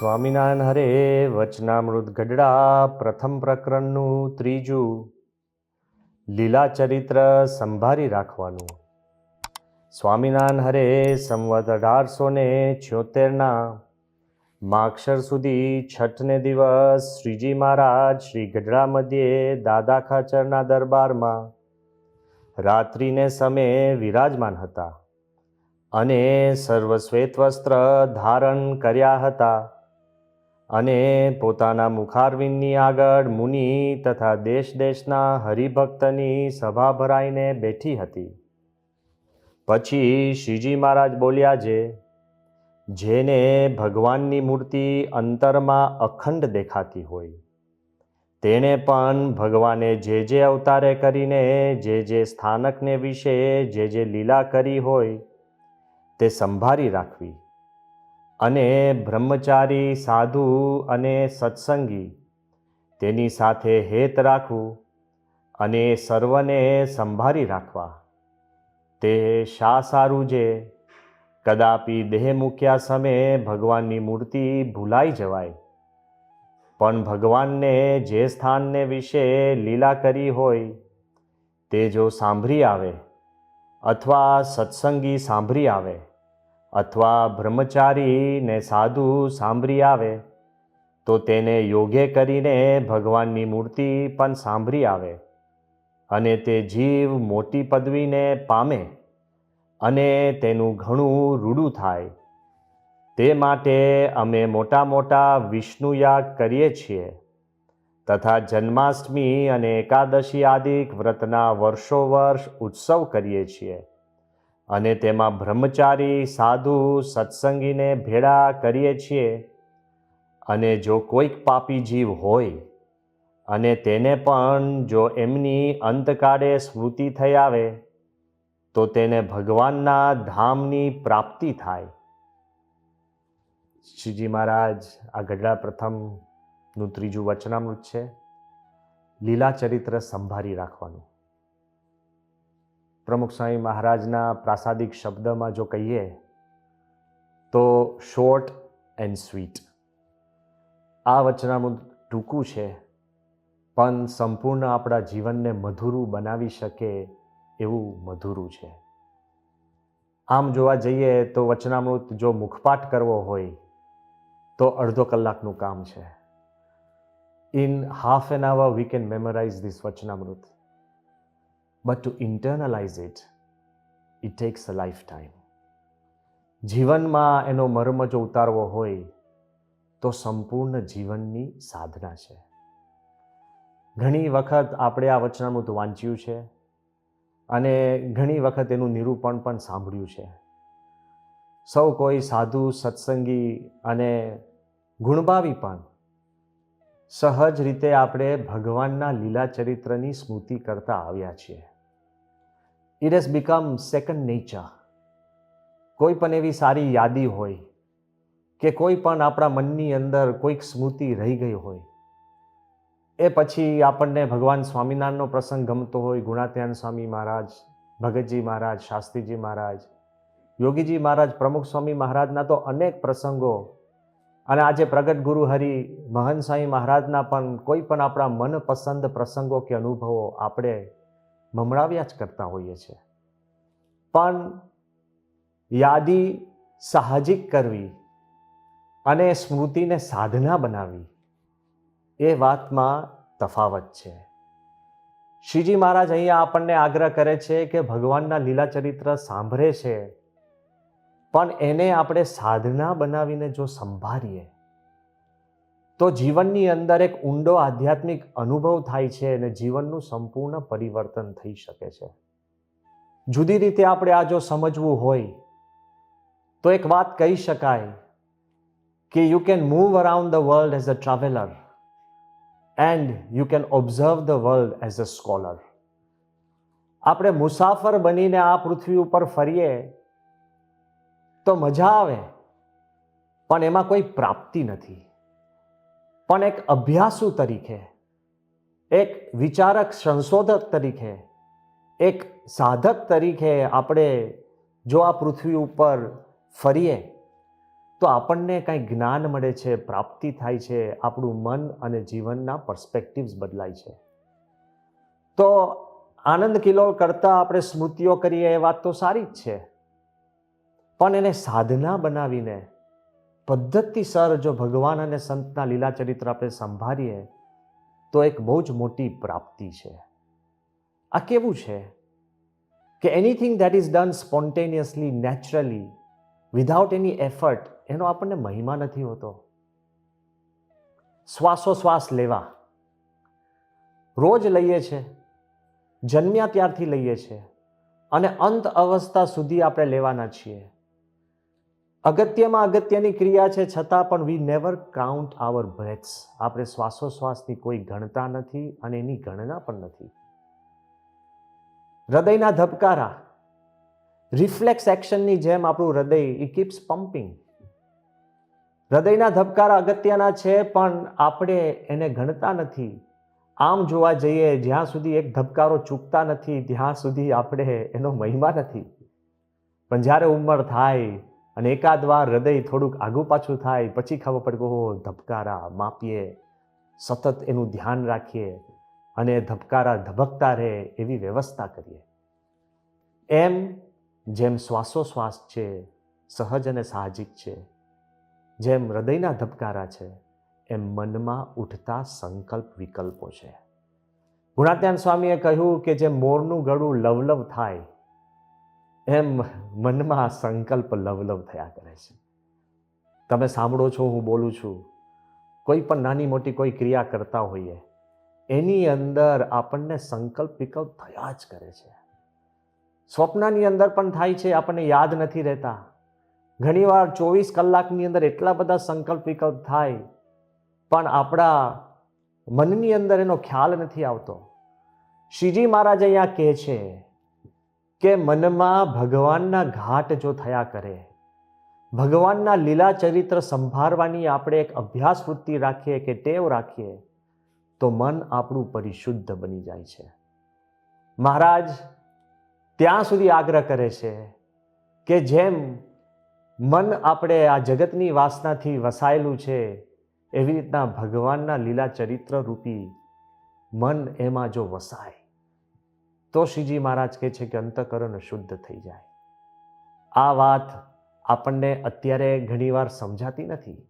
સ્વામિનારાયણ હરે વચનામૃત ગઢડા પ્રથમ પ્રકરણનું ત્રીજું લીલા ચરિત્ર સંભાળી રાખવાનું. સ્વામિનારાયણ હરે સંવત 1876ના માક્ષર સુધી છઠને દિવસ શ્રીજી મહારાજ શ્રી ગઢડા મધ્યે દાદા ખાચરના દરબારમાં રાત્રિને સમયે વિરાજમાન હતા અને સર્વશ્વેત વસ્ત્ર ધારણ કર્યા હતા અને પોતાના મુખારવિંદની આગળ મુનિ તથા દેશ દેશના હરિભક્તની સભા ભરાઈને બેઠી હતી. પછી શ્રીજી મહારાજ બોલ્યા છે, જેને ભગવાનની મૂર્તિ અંતરમાં અખંડ દેખાતી હોય તેણે પણ ભગવાને જે અવતારે કરીને જે સ્થાનકને વિશે જે લીલા કરી હોય તે સંભાળી રાખવી અને બ્રહ્મચારી સાધુ અને સત્સંગી તેની સાથે હેત રાખવું અને સર્વને સંભાળી રાખવા. તે શા સારું છે? કદાપી દેહ મૂક્યા સમયે ભગવાનની મૂર્તિ ભૂલાઈ જવાય, પણ ભગવાનને જે સ્થાનને વિશે લીલા કરી હોય તે જો સાંભળી આવે અથવા સત્સંગી સાંભળી આવે અથવા બ્રહ્મચારી ને સાધુ સાંભળી આવે તો તેને યોગ્ય કરીને ભગવાનની મૂર્તિ પણ સાંભળી આવે અને તે જીવ મોટી પદવીને પામે અને તેનું ઘણું રૂડું થાય. તે માટે અમે મોટા મોટા વિષ્ણુ યાગ કરીએ છીએ તથા જન્માષ્ટમી અને એકાદશી આદિક વ્રતના વર્ષોવર્ષ ઉત્સવ કરીએ છીએ અને તેમાં બ્રહ્મચારી સાધુ સત્સંગીને ભેળા કરીએ છીએ. અને જો કોઈક પાપી જીવ હોય અને તેને પણ જો એમની અંતકાળે સ્મૃતિ થઈ આવે તો તેને ભગવાનના ધામની પ્રાપ્તિ થાય. શ્રીજી મહારાજ આ ગઢડા પ્રથમનું ત્રીજું વચનામૃત છે. લીલા ચરિત્ર સંભાળી રાખવાનું. પ્રમુખ સ્વામી મહારાજના પ્રાસાદિક શબ્દમાં જો કહીએ તો શોર્ટ એન્ડ સ્વીટ. આ વચનામૃત ટૂંકું છે પણ સંપૂર્ણ આપણા જીવનને મધુરું બનાવી શકે એવું મધુરું છે. આમ જોવા જઈએ તો વચનામૃત જો મુખપાઠ કરવો હોય તો અડધો કલાકનું કામ છે. In half an hour we can memorize this Vachanamrut. But to internalize it, it takes a lifetime. જીવનમાં એનો મર્મ જો ઉતારવો હોય તો સંપૂર્ણ જીવનની સાધના છે. ઘણી વખત આપણે આ વચનામૃત વાંચ્યું છે અને ઘણી વખત એનું નિરૂપણ પણ સાંભળ્યું છે. સૌ કોઈ સાધુ સત્સંગી અને ગુણભાવી પણ સહજ રીતે આપણે ભગવાનના લીલા ચરિત્રની સ્મૃતિ કરતા આવ્યા છીએ. It has become second nature. કોઈ પણ એવી સારી યાદી હોય કે કોઈ પણ આપણા મનની અંદર કોઈક સ્મૃતિ રહી ગઈ હોય, એ પછી આપણને ભગવાન સ્વામિનારાયણનો પ્રસંગ ગમતો હોય, ગુણાત્યાન સ્વામી મહારાજ, ભગતજી મહારાજ, શાસ્ત્રીજી મહારાજ, યોગીજી મહારાજ, પ્રમુખ સ્વામી મહારાજના તો અનેક પ્રસંગો અને આજે પ્રગટ ગુરુ હરિ મહંત સ્વામી મહારાજના પણ કોઈ પણ આપણા મનપસંદ પ્રસંગો કે અનુભવો આપણે મમરાવ્યા જ કરતા હોઈએ છીએ. પણ યાદી સાહજિક કરવી અને સ્મૃતિને સાધના બનાવવી એ વાતમાં તફાવત છે. શ્રીજી મહારાજ અહીંયા આપણને આગ્રહ કરે છે કે ભગવાનના લીલા ચરિત્ર સાંભળે છે પણ એને આપણે સાધના બનાવીને જો સંભાળીએ તો જીવનની અંદર એક ઊંડો આધ્યાત્મિક અનુભવ થાય છે અને જીવનનું સંપૂર્ણ પરિવર્તન થઈ શકે છે. જુદી રીતે આપણે આ જો સમજવું હોય તો એક વાત કહી શકાય કે you can move around the world as a traveller and you can observe the world as a scholar. આપણે મુસાફર બનીને આ પૃથ્વી ઉપર ફરીએ તો મજા આવે પણ એમાં કોઈ પ્રાપ્તિ નથી. પણ એક અભ્યાસુ તરીકે, એક વિચારક સંશોધક તરીકે, એક સાધક તરીકે આપણે જો આ પૃથ્વી ઉપર ફરીએ તો આપણને કાંઈ જ્ઞાન મળે છે, પ્રાપ્તિ થાય છે, આપણું મન અને જીવનના પર્સ્પેક્ટિવ્સ બદલાય છે. તો આનંદ કિલ્લોલ કરતાં આપણે સ્મૃતિઓ કરીએ એ વાત તો સારી જ છે, પણ એને સાધના બનાવીને પદ્ધતિસર જો ભગવાન અને સંતના લીલા ચરિત્ર આપણે સંભાળીએ તો એક બહુ જ મોટી પ્રાપ્તિ છે. આ કેવું છે કે anything that is done spontaneously, naturally, without any effort, એનો આપણને મહિમા નથી હોતો. શ્વાસોશ્વાસ લેવા રોજ લઈએ છે, જન્મ્યા ત્યારથી લઈએ છીએ અને અંત અવસ્થા સુધી આપણે લેવાના છીએ. અગત્યમાં અગત્યની ક્રિયા છે, છતાં પણ વી નેવર કાઉન્ટ આવર બ્રેથ્સ. આપણે શ્વાસોશ્વાસની કોઈ ગણતા નથી અને એની ગણના પણ નથી. હૃદયના ધબકારા રિફ્લેક્સ એક્શનની જેમ આપણું હૃદય ઈ કીપ્સ પમ્પિંગ. હૃદયના ધબકારા અગત્યના છે, પણ આપણે એને ગણતા નથી. આમ જોવા જઈએ, જ્યાં સુધી એક ધબકારો ચૂકતા નથી ત્યાં સુધી આપણે એનો મહિમા નથી. પણ જ્યારે ઉંમર થાય અને એકાદ વાર હૃદય થોડુંક આગું પાછું થાય, પછી ખબર પડે કે ઓહો, ધબકારા માપીએ, સતત એનું ધ્યાન રાખીએ અને ધબકારા ધબકતા રહે એવી વ્યવસ્થા કરીએ. એમ જેમ શ્વાસોશ્વાસ છે સહજ અને સાહજિક છે, જેમ હૃદયના ધબકારા છે, એમ મનમાં ઉઠતા સંકલ્પ વિકલ્પો છે. ગુણાત્યાન સ્વામીએ કહ્યું કે જેમ મોરનું ગળું લવલવ થાય એમ મનમાં સંકલ્પ લવલવ થયા કરે છે. તમે સાંભળો છો, હું બોલું છું, કોઈ પણ નાની મોટી કોઈ ક્રિયા કરતા હોઈએ, એની અંદર આપણને સંકલ્પ વિકલ્પ થયા જ કરે છે. સ્વપ્નની અંદર પણ થાય છે, આપણને યાદ નથી રહેતા. ઘણીવાર 24 કલાકની અંદર એટલા બધા સંકલ્પ વિકલ્પ થાય, પણ આપણા મનની અંદર એનો ખ્યાલ નથી આવતો. શ્રીજી મહારાજ અહીંયા કહે છે કે મનમાં ભગવાનના ઘાટ જો થયા કરે, ભગવાનના લીલા ચરિત્ર સંભાળવાની આપણે એક અભ્યાસ વૃત્તિ રાખીએ કે ટેવ રાખીએ, તો મન આપણું પરિશુદ્ધ બની જાય છે. મહારાજ ત્યાં સુધી આગ્રહ કરે છે કે જેમ મન આપણે આ જગતની વાસનાથી વસાયેલું છે, એવી રીતના ભગવાનના લીલા ચરિત્ર રૂપી મન એમાં જો વસાય તો શ્રીજી મહારાજ કહે છે કે અંતઃકરણ શુદ્ધ થઈ જાય. આ વાત આપણને અત્યારે ઘણીવાર સમજાતી નથી,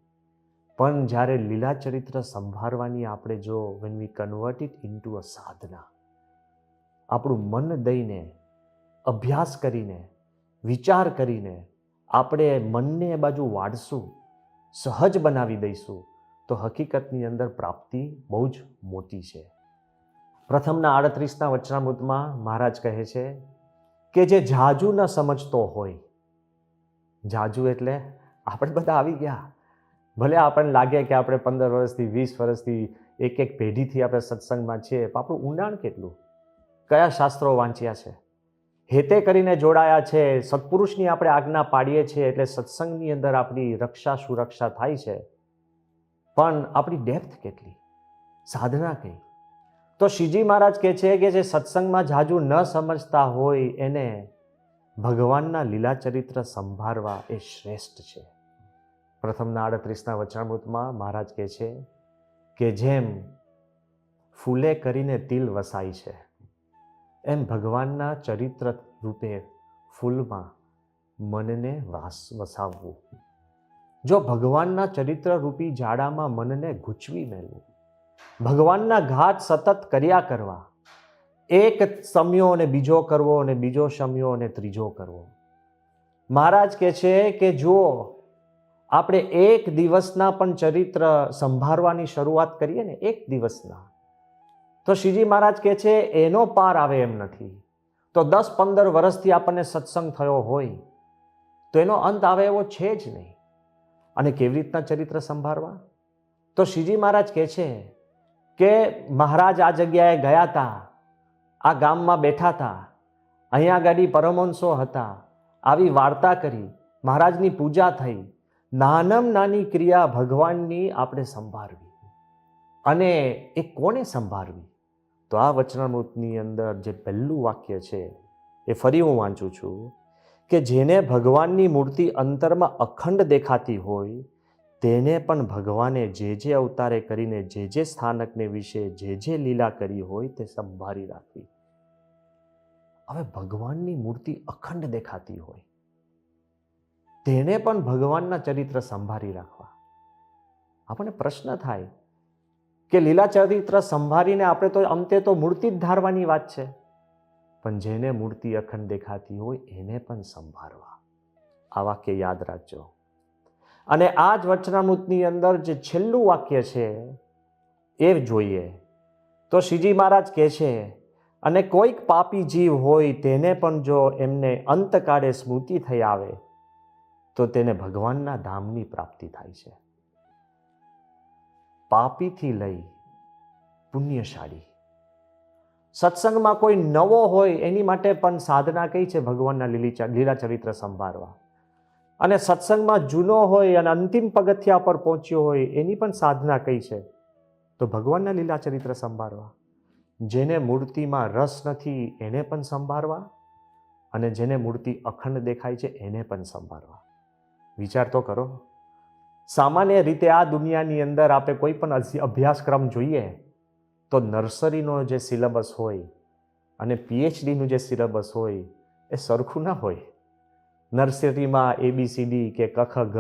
પણ જ્યારે લીલા ચરિત્ર સંભાળવાની આપણે જો when we convert it into a સાધના, આપણું મન દઈને, અભ્યાસ કરીને, વિચાર કરીને આપણે મનને એ બાજુ વાળશું, સહજ બનાવી દઈશું, તો હકીકતની અંદર પ્રાપ્તિ બહુ જ મોટી છે. પ્રથમના 38ના વચનામૃતમાં મહારાજ કહે છે કે જે જાજુ ન સમજતો હોય, જાજુ એટલે આપણે બધા આવી ગયા, ભલે આપણને લાગે કે આપણે 15 વર્ષથી 20 વર્ષથી એક પેઢીથી આપણે સત્સંગમાં છીએ, પણ આપણું ઊંડાણ કેટલું, કયા શાસ્ત્રો વાંચ્યા છે, હેતે કરીને જોડાયા છે, સત્પુરુષની આપણે આજ્ઞા પાડીએ છીએ એટલે સત્સંગની અંદર આપણી રક્ષા સુરક્ષા થાય છે, પણ આપણી ડેપ્થ કેટલી, સાધના કઈ. તો શ્રીજી મહારાજ કહે છે કે જે સત્સંગમાં જાજુ ન સમજતા હોય એને ભગવાનના લીલા ચરિત્ર સંભાળવા એ શ્રેષ્ઠ છે. પ્રથમના 38ના વચનામૃતમાં મહારાજ કહે છે કે જેમ ફૂલે કરીને તિલ વસાય છે, એમ ભગવાનના ચરિત્ર રૂપે ફૂલમાં મનને વસાવવું. જો ભગવાનના ચરિત્ર રૂપી જાડામાં મનને ગૂંચવી મેળવું, ભગવાનના ઘાટ સતત કર્યા કરવા, એક સમયો અને બીજો કરવો અને બીજો સમયો અને ત્રીજો કરવો. મહારાજ કહે છે કે જો આપણે એક દિવસના પણ ચરિત્ર સંભાળવાની શરૂઆત કરીએ ને, એક દિવસના, તો શ્રીજી મહારાજ કહે છે એનો પાર આવે એમ નથી. તો 10-15 વર્ષથી આપણને સત્સંગ થયો હોય તો એનો અંત આવે એવો છે જ નહીં. અને કેવી રીતના ચરિત્ર સંભાળવા? તો શ્રીજી મહારાજ કહે છે કે મહારાજ આ જગ્યાએ ગયા હતા, આ ગામમાં બેઠા હતા, અહીંયા આગળ પરમહંસો હતા, આવી વાર્તા કરી, મહારાજની પૂજા થઈ, નાનામાં નાની ક્રિયા ભગવાનની આપણે સંભાળવી. અને એ કોને સંભાળવી? તો આ વચનામૃતની અંદર જે પહેલું વાક્ય છે એ ફરી હું વાંચું છું કે જેને ભગવાનની મૂર્તિ અંતરમાં અખંડ દેખાતી હોય તેને પણ ભગવાને જે અવતારે કરીને જે સ્થાનકને વિશે જે લીલા કરી હોય તે સંભાળી રાખવી. હવે ભગવાનની મૂર્તિ અખંડ દેખાતી હોય તેને પણ ભગવાનના ચરિત્ર સંભાળી રાખવા. આપણને પ્રશ્ન થાય કે લીલા ચરિત્ર સંભાળીને આપણે તો અંતે તો મૂર્તિ જ ધારવાની વાત છે, પણ જેને મૂર્તિ અખંડ દેખાતી હોય એને પણ સંભાળવા. આ વાક્ય યાદ રાખજો. અને આ જ વચનામૃતની અંદર જે છેલ્લું વાક્ય છે એ જોઈએ તો શ્રીજી મહારાજ કહે છે, અને કોઈક પાપી જીવ હોય તેને પણ જો એમને અંતકાળે સ્મૃતિ થઈ આવે તો તેને ભગવાનના ધામની પ્રાપ્તિ થાય છે. પાપીથી લઈ પુણ્યશાળી, સત્સંગમાં કોઈ નવો હોય એની માટે પણ સાધના કઈ છે? ભગવાનના લીલા ચરિત્ર સંભાળવા. અને સત્સંગમાં જૂનો હોય અને અંતિમ પગથિયા પર પહોંચ્યો હોય એની પણ સાધના કઈ છે? તો ભગવાનના લીલા ચરિત્ર સંભાળવા. જેને મૂર્તિમાં રસ નથી એને પણ સંભાળવા, અને જેને મૂર્તિ અખંડ દેખાય છે એને પણ સંભાળવા. વિચાર તો કરો. સામાન્ય રીતે આ દુનિયાની અંદર આપણે કોઈ પણ અભ્યાસક્રમ જોઈએ તો નર્સરીનો જે સિલેબસ હોય અને પીએચડીનું જે સિલેબસ હોય એ સરખું ના હોય. નર્સરીમાં ABCD કે કખ ગ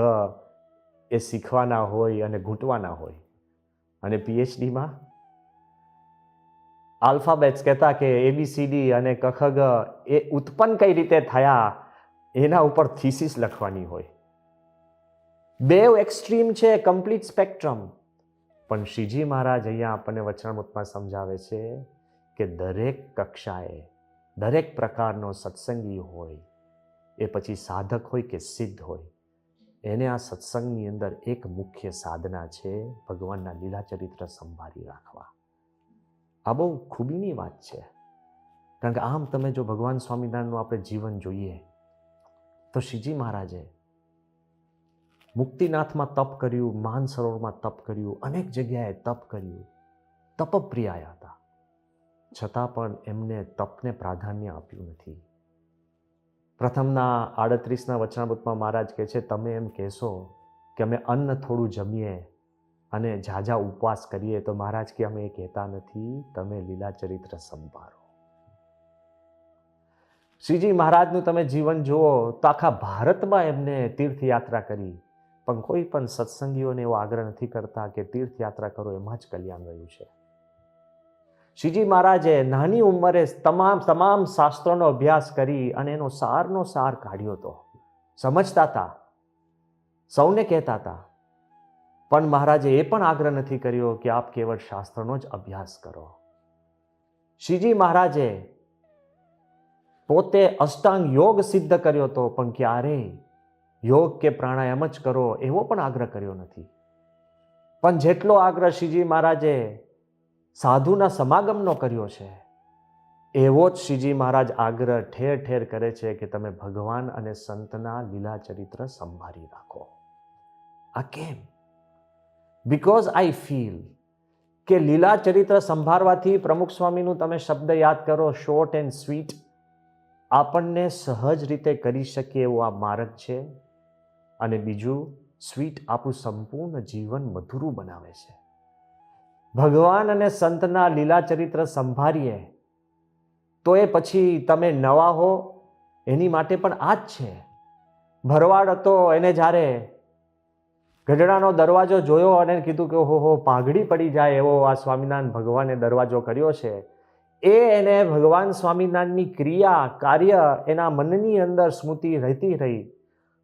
એ શીખવાના હોય અને ઘૂંટવાના હોય, અને પીએચડીમાં આલ્ફાબેટ્સ કહેતા કે ABCD અને કખ ગ એ ઉત્પન્ન કઈ રીતે થયા એના ઉપર થીસીસ લખવાની હોય. બેવ એક્સ્ટ્રીમ છે, કમ્પ્લીટ સ્પેક્ટ્રમ. પણ શ્રીજી મહારાજ અહીંયા આપણને વચનામૃતમાં સમજાવે છે કે દરેક કક્ષાએ દરેક પ્રકારનો સત્સંગી હોય, એ પછી સાધક હોય કે સિદ્ધ હોય, એને આ સત્સંગની અંદર એક મુખ્ય સાધના છે ભગવાનના લીલા ચરિત્ર સંભાળી રાખવા. આ બહુ ખૂબીની વાત છે. કારણ કે આમ તમે જો ભગવાન સ્વામિનારાયણનું આપણે જીવન જોઈએ તો શ્રીજી મહારાજે મુક્તિનાથમાં તપ કર્યું, માનસરોવરમાં તપ કર્યું, અનેક જગ્યાએ તપ કર્યું, તપપ્રિયા હતા, છતાં પણ એમને તપને પ્રાધાન્ય આપ્યું નથી. પ્રથમના 38ના વચનામૃતમાં મહારાજ કહે છે, તમે એમ કહેશો કે અમે અન્ન થોડું જમીએ અને ઝાઝા ઉપવાસ કરીએ, તો મહારાજ કે અમે એ કહેતા નથી, તમે લીલા ચરિત્ર સંભાળો. શ્રીજી મહારાજનું તમે જીવન જુઓ તો આખા ભારતમાં એમને તીર્થયાત્રા કરી, પણ કોઈ પણ સત્સંગીઓને એવો આગ્રહ નથી કરતા કે તીર્થયાત્રા કરો, એમાં જ કલ્યાણ રહ્યું છે. શ્રીજી મહારાજે નાની ઉંમરે તમામ શાસ્ત્રોનો અભ્યાસ કરી અને એનો સારનો સાર કાઢ્યો હતો. સમજતા હતા, સૌને કહેતા હતા, પણ મહારાજે એ પણ આગ્રહ નથી કર્યો કે આપ કેવળ શાસ્ત્રનો જ અભ્યાસ કરો. શ્રીજી મહારાજે પોતે અષ્ટાંગ યોગ સિદ્ધ કર્યો હતો, પણ ક્યારેય યોગ કે પ્રાણાયામ જ કરો એવો પણ આગ્રહ કર્યો નથી. પણ જેટલો આગ્રહ શ્રીજી મહારાજે સાધુના સમાગમનો કર્યો છે, એવો જ શ્રીજી મહારાજ આગ્રહ ઠેર ઠેર કરે છે કે તમે ભગવાન અને સંતના લીલા ચરિત્ર સંભાળી રાખો. આ કેમ? બિકોઝ આઈ ફીલ કે લીલા ચરિત્ર સંભાળવાથી પ્રમુખ સ્વામીનું તમે શબ્દ યાદ કરો, શોર્ટ એન્ડ સ્વીટ, આપણને સહજ રીતે કરી શકીએ એવો આ માર્ગ છે. અને બીજું, સ્વીટ આપણું સંપૂર્ણ જીવન મધુરું બનાવે છે. ભગવાન અને સંતના લીલા ચરિત્ર સંભાળીએ તો એ પછી તમે નવા હો એની માટે પણ આ જ છે. ભરવાડ હતો, એને જ્યારે ગઢડાનો દરવાજો જોયો અને કીધું કે હો પાઘડી પડી જાય એવો આ સ્વામિનારાયણ ભગવાને દરવાજો કર્યો છે, એને ભગવાન સ્વામિનારાયણની ક્રિયા કાર્ય એના મનની અંદર સ્મૃતિ રહેતી રહી.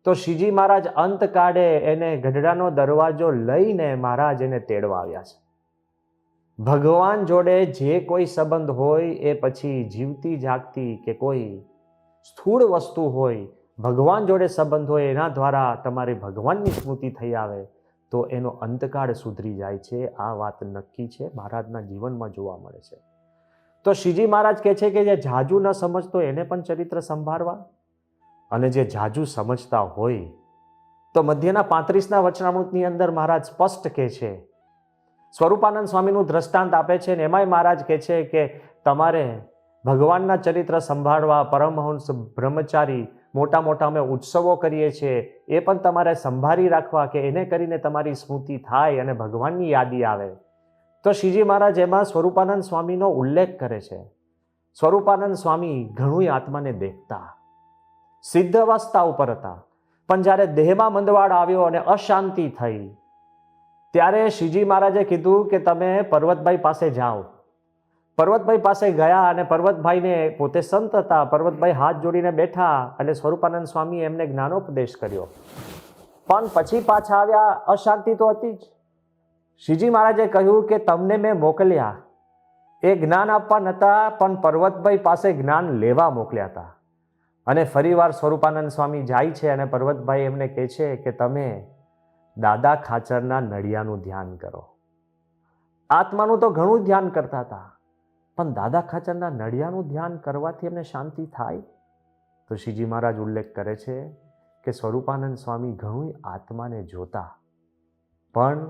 તો શ્રીજી મહારાજ અંતકાળે એને ગઢડાનો દરવાજો લઈને મહારાજ એને તેડવા આવ્યા છે. ભગવાન જોડે જે કોઈ સંબંધ હોય એ પછી જીવતી જાગતી કે કોઈ સ્થૂળ વસ્તુ હોય, ભગવાન જોડે સંબંધ હોય એના દ્વારા તમારે ભગવાનની સ્મૃતિ થઈ આવે તો એનો અંતકાળ સુધરી જાય છે. આ વાત નક્કી છે, મહારાજના જીવનમાં જોવા મળે છે. તો શ્રીજી મહારાજ કહે છે કે જે જાજુ ન સમજતો એને પણ ચરિત્ર સંભાળવા, અને જે જાજુ સમજતા હોય તો મધ્યના 35ના વચનામૃતની અંદર મહારાજ સ્પષ્ટ કહે છે, સ્વરૂપાનંદ સ્વામીનું દ્રષ્ટાંત આપે છે ને એમાંય મહારાજ કહે છે કે તમારે ભગવાનના ચરિત્ર સંભાળવા, પરમહંસ બ્રહ્મચારી મોટા મોટા અમે ઉત્સવો કરીએ છીએ એ પણ તમારે સંભાળી રાખવા, કે એને કરીને તમારી સ્મૃતિ થાય અને ભગવાનની યાદી આવે. તો શ્રીજી મહારાજ એમાં સ્વરૂપાનંદ સ્વામીનો ઉલ્લેખ કરે છે. સ્વરૂપાનંદ સ્વામી ઘણું આત્માને દેખતા, સિદ્ધ અવસ્થા ઉપર હતા, પણ જ્યારે દેહમાં મંદવાડ આવ્યો અને અશાંતિ થઈ, ત્યારે શ્રીજી મહારાજે કીધું કે તમે પર્વતભાઈ પાસે જાઓ. પર્વતભાઈ પાસે ગયા અને પર્વતભાઈને, પોતે સંત હતા, પર્વતભાઈ હાથ જોડીને બેઠા અને સ્વરૂપાનંદ સ્વામી એમને જ્ઞાનોપદેશ કર્યો. પણ પછી પાછા આવ્યા, અશાંતિ તો હતી જ. શ્રીજી મહારાજે કહ્યું કે તમને મેં મોકલ્યા એ જ્ઞાન આપવા નહોતા, પણ પર્વતભાઈ પાસે જ્ઞાન લેવા મોકલ્યા હતા. અને ફરીવાર સ્વરૂપાનંદ સ્વામી જાય છે અને પર્વતભાઈ એમને કહે છે કે તમે દાદા ખાચરના નડિયાનું ધ્યાન કરો. આત્માનું તો ઘણું ધ્યાન કરતા હતા, પણ દાદા ખાચરના નડિયાનું ધ્યાન કરવાથી એમને શાંતિ થાય? તો શ્રીજી મહારાજ ઉલ્લેખ કરે છે કે સ્વરૂપાનંદ સ્વામી ઘણું આત્માને જોતા, પણ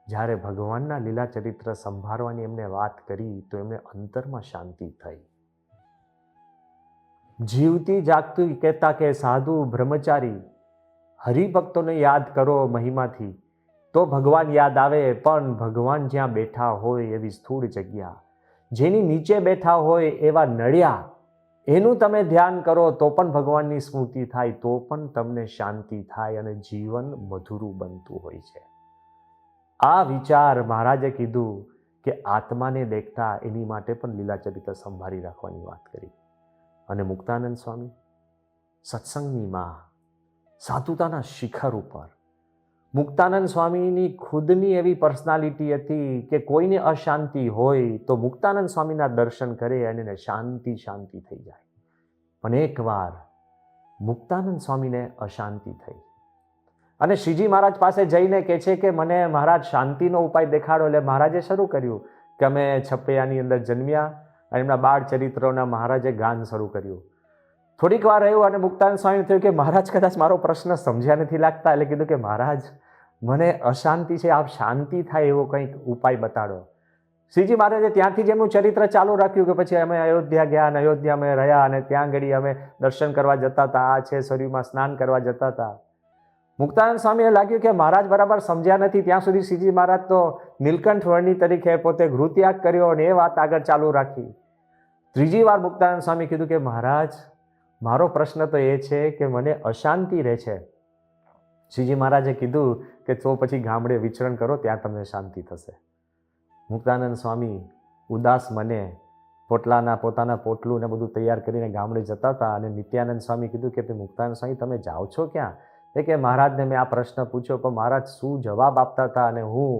જ્યારે ભગવાનના લીલા ચરિત્ર સંભાળવાની એમને વાત કરી તો એમને અંતરમાં શાંતિ થઈ. જીવતી જાગતી કહેતા કે સાધુ બ્રહ્મચારી હરિભક્તોને યાદ કરો મહિમાથી, તો ભગવાન યાદ આવે. પણ ભગવાન જ્યાં બેઠા હોય એવી સ્થૂળ જગ્યા, જેની નીચે બેઠા હોય એવા નળિયા, એનું તમે ધ્યાન કરો તો પણ ભગવાનની સ્મૃતિ થાય, તો પણ તમને શાંતિ થાય અને જીવન મધુરું બનતું હોય છે. આ વિચાર મહારાજે કીધું કે આત્માને દેખતા એની માટે પણ લીલા ચરિત્ર સંભાળી રાખવાની વાત કરી. અને મુક્તાનંદ સ્વામી સત્સંગની માં, સાધુતાના શિખર ઉપર. મુક્તાનંદ સ્વામીની ખુદની એવી પર્સનાલિટી હતી કે કોઈને અશાંતિ હોય તો મુક્તાનંદ સ્વામીના દર્શન કરે અને એને શાંતિ થઈ જાય. પણ એકવાર મુક્તાનંદ સ્વામીને અશાંતિ થઈ અને શ્રીજી મહારાજ પાસે જઈને કહે છે કે મને મહારાજ શાંતિનો ઉપાય દેખાડો. એટલે મહારાજે શરૂ કર્યું કે અમે છપૈયાની અંદર જન્મ્યા અને એમના બાળ ચરિત્રોના મહારાજે ગાન શરૂ કર્યું. થોડીક વાર રહ્યું અને મુક્તાનંદ સ્વામી થયું કે મહારાજ કદાચ મારો પ્રશ્ન સમજ્યા નથી લાગતા. એટલે કીધું કે મહારાજ મને અશાંતિ છે, આપ શાંતિ થાય એવો કંઈક ઉપાય બતાડો. શ્રીજી મહારાજે ત્યાંથી જ એમનું ચરિત્ર ચાલુ રાખ્યું કે પછી અમે અયોધ્યા ગયા અને અયોધ્યા અમે રહ્યા અને ત્યાં ઘડી અમે દર્શન કરવા જતા હતા, આ છે સરયુમાં સ્નાન કરવા જતા હતા. મુક્તાનંદ સ્વામીને લાગ્યું કે મહારાજ બરાબર સમજ્યા નથી. ત્યાં સુધી શ્રીજી મહારાજ તો નીલકંઠ વર્ણી તરીકે પોતે ગૃહત્યાગ કર્યો અને એ વાત આગળ ચાલુ રાખી. ત્રીજી વાર મુક્તાનંદ સ્વામી કીધું કે મહારાજ મારો પ્રશ્ન તો એ છે કે મને અશાંતિ રહે છે. શ્રીજી મહારાજે કીધું કે તો પછી ગામડે વિચરણ કરો, ત્યાં તમને શાંતિ થશે. મુક્તાનંદ સ્વામી ઉદાસ મને પોતાના પોટલું ને બધું તૈયાર કરીને ગામડે જતા હતા. અને નિત્યાનંદ સ્વામી કીધું કે મુક્તાનંદ સ્વામી તમે જાઓ છો ક્યાં? કે મહારાજને મેં આ પ્રશ્ન પૂછ્યો પણ મહારાજ શું જવાબ આપતા હતા અને હું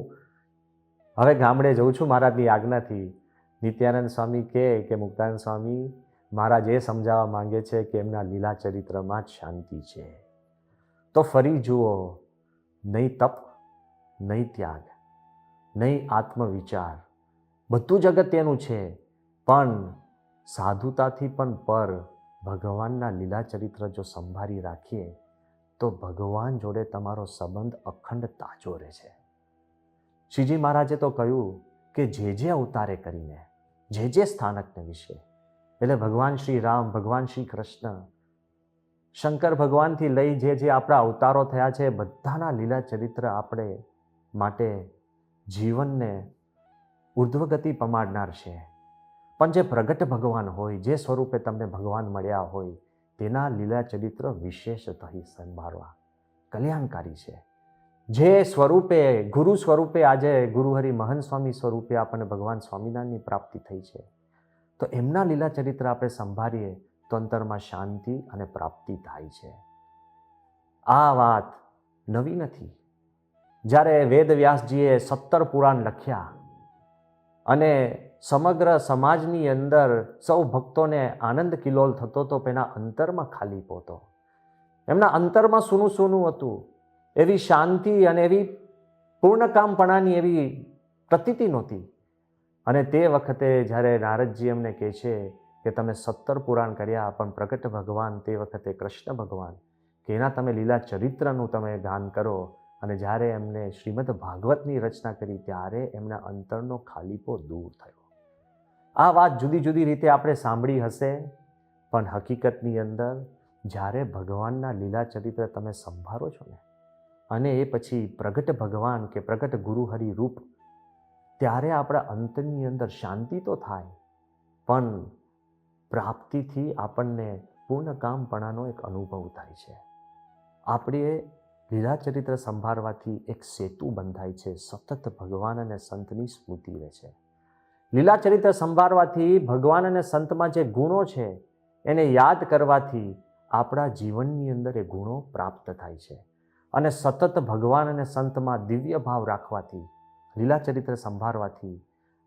હવે ગામડે જઉં છું મહારાજની આજ્ઞાથી. નિત્યાનંદ સ્વામી કે મુક્તાનંદ સ્વામી મહારાજ એ સમજાવવા માંગે છે કે એમના લીલા ચરિત્રમાં જ શાંતિ છે. તો ફરી જુઓ, નહીં તપ, નહીં ત્યાગ, નહીં આત્મવિચાર, બધું જગત્યનું છે, પણ સાધુતાથી પણ પર ભગવાનના લીલા ચરિત્ર જો સંભાળી રાખીએ તો ભગવાન જોડે તમારો સંબંધ અખંડ તાજો રહે છે. શ્રીજી મહારાજે તો કહ્યું કે જે અવતારે કરીને જે સ્થાનકને વિશે, એટલે ભગવાન શ્રી રામ, ભગવાન શ્રી કૃષ્ણ, શંકર ભગવાનથી લઈ જે આપણા અવતારો થયા છે, બધાના લીલા ચરિત્ર આપણે માટે જીવનને ઉર્ધ્વગતિ પમાડનાર છે. પણ જે પ્રગટ ભગવાન હોય, જે સ્વરૂપે તમને ભગવાન મળ્યા હોય, તેના લીલા ચરિત્ર વિશેષ થઈ સંભાળવા કલ્યાણકારી છે. જે સ્વરૂપે ગુરુ સ્વરૂપે આજે ગુરુહરિ મહંત સ્વામી સ્વરૂપે આપણને ભગવાન સ્વામિનારાયણની પ્રાપ્તિ થઈ છે, તો એમના લીલા ચરિત્ર આપણે સંભાળીએ તો અંતરમાં શાંતિ અને પ્રાપ્તિ થાય છે. આ વાત નવી નથી. જ્યારે વેદવ્યાસજીએ 17 પુરાણ લખ્યા અને સમગ્ર સમાજની અંદર સૌ ભક્તોને આનંદ કિલોલ થતો હતો, એના અંતરમાં ખાલી પોતો, એમના અંતરમાં સૂનું સૂનું હતું. એવી શાંતિ અને એવી પૂર્ણકામપણાની એવી પ્રતીતિ નહોતી. અને તે વખતે જ્યારે નારદજી એમને કહે છે કે તમે 17 પુરાણ કર્યા, પણ પ્રગટ ભગવાન તે વખતે કૃષ્ણ ભગવાન કે એના તમે લીલા ચરિત્રનું તમે ગાન કરો, અને જ્યારે એમને શ્રીમદ ભાગવતની રચના કરી ત્યારે એમના અંતરનો ખાલીપો દૂર થયો. આ વાત જુદી જુદી રીતે આપણે સાંભળી હશે, પણ હકીકતની અંદર જ્યારે ભગવાનના લીલા ચરિત્ર તમે સંભાળો છો ને, અને એ પછી પ્રગટ ભગવાન કે પ્રગટ ગુરુહરિ રૂપ, ત્યારે આપણા અંતરની અંદર શાંતિ તો થાય, પણ પ્રાપ્તિથી આપણને પૂર્ણકામપણાનો એક અનુભવ થાય છે. આપણે લીલા ચરિત્ર સંભાળવાથી એક સેતુ બંધાય છે, સતત ભગવાન અને સંતની સ્મૃતિ રહે છે. લીલા ચરિત્ર સંભાળવાથી ભગવાન અને સંતમાં જે ગુણો છે એને યાદ કરવાથી આપણા જીવનની અંદર એ ગુણો પ્રાપ્ત થાય છે. અને સતત ભગવાન અને સંતમાં દિવ્ય ભાવ રાખવાથી, લીલા ચરિત્ર સંભાળવાથી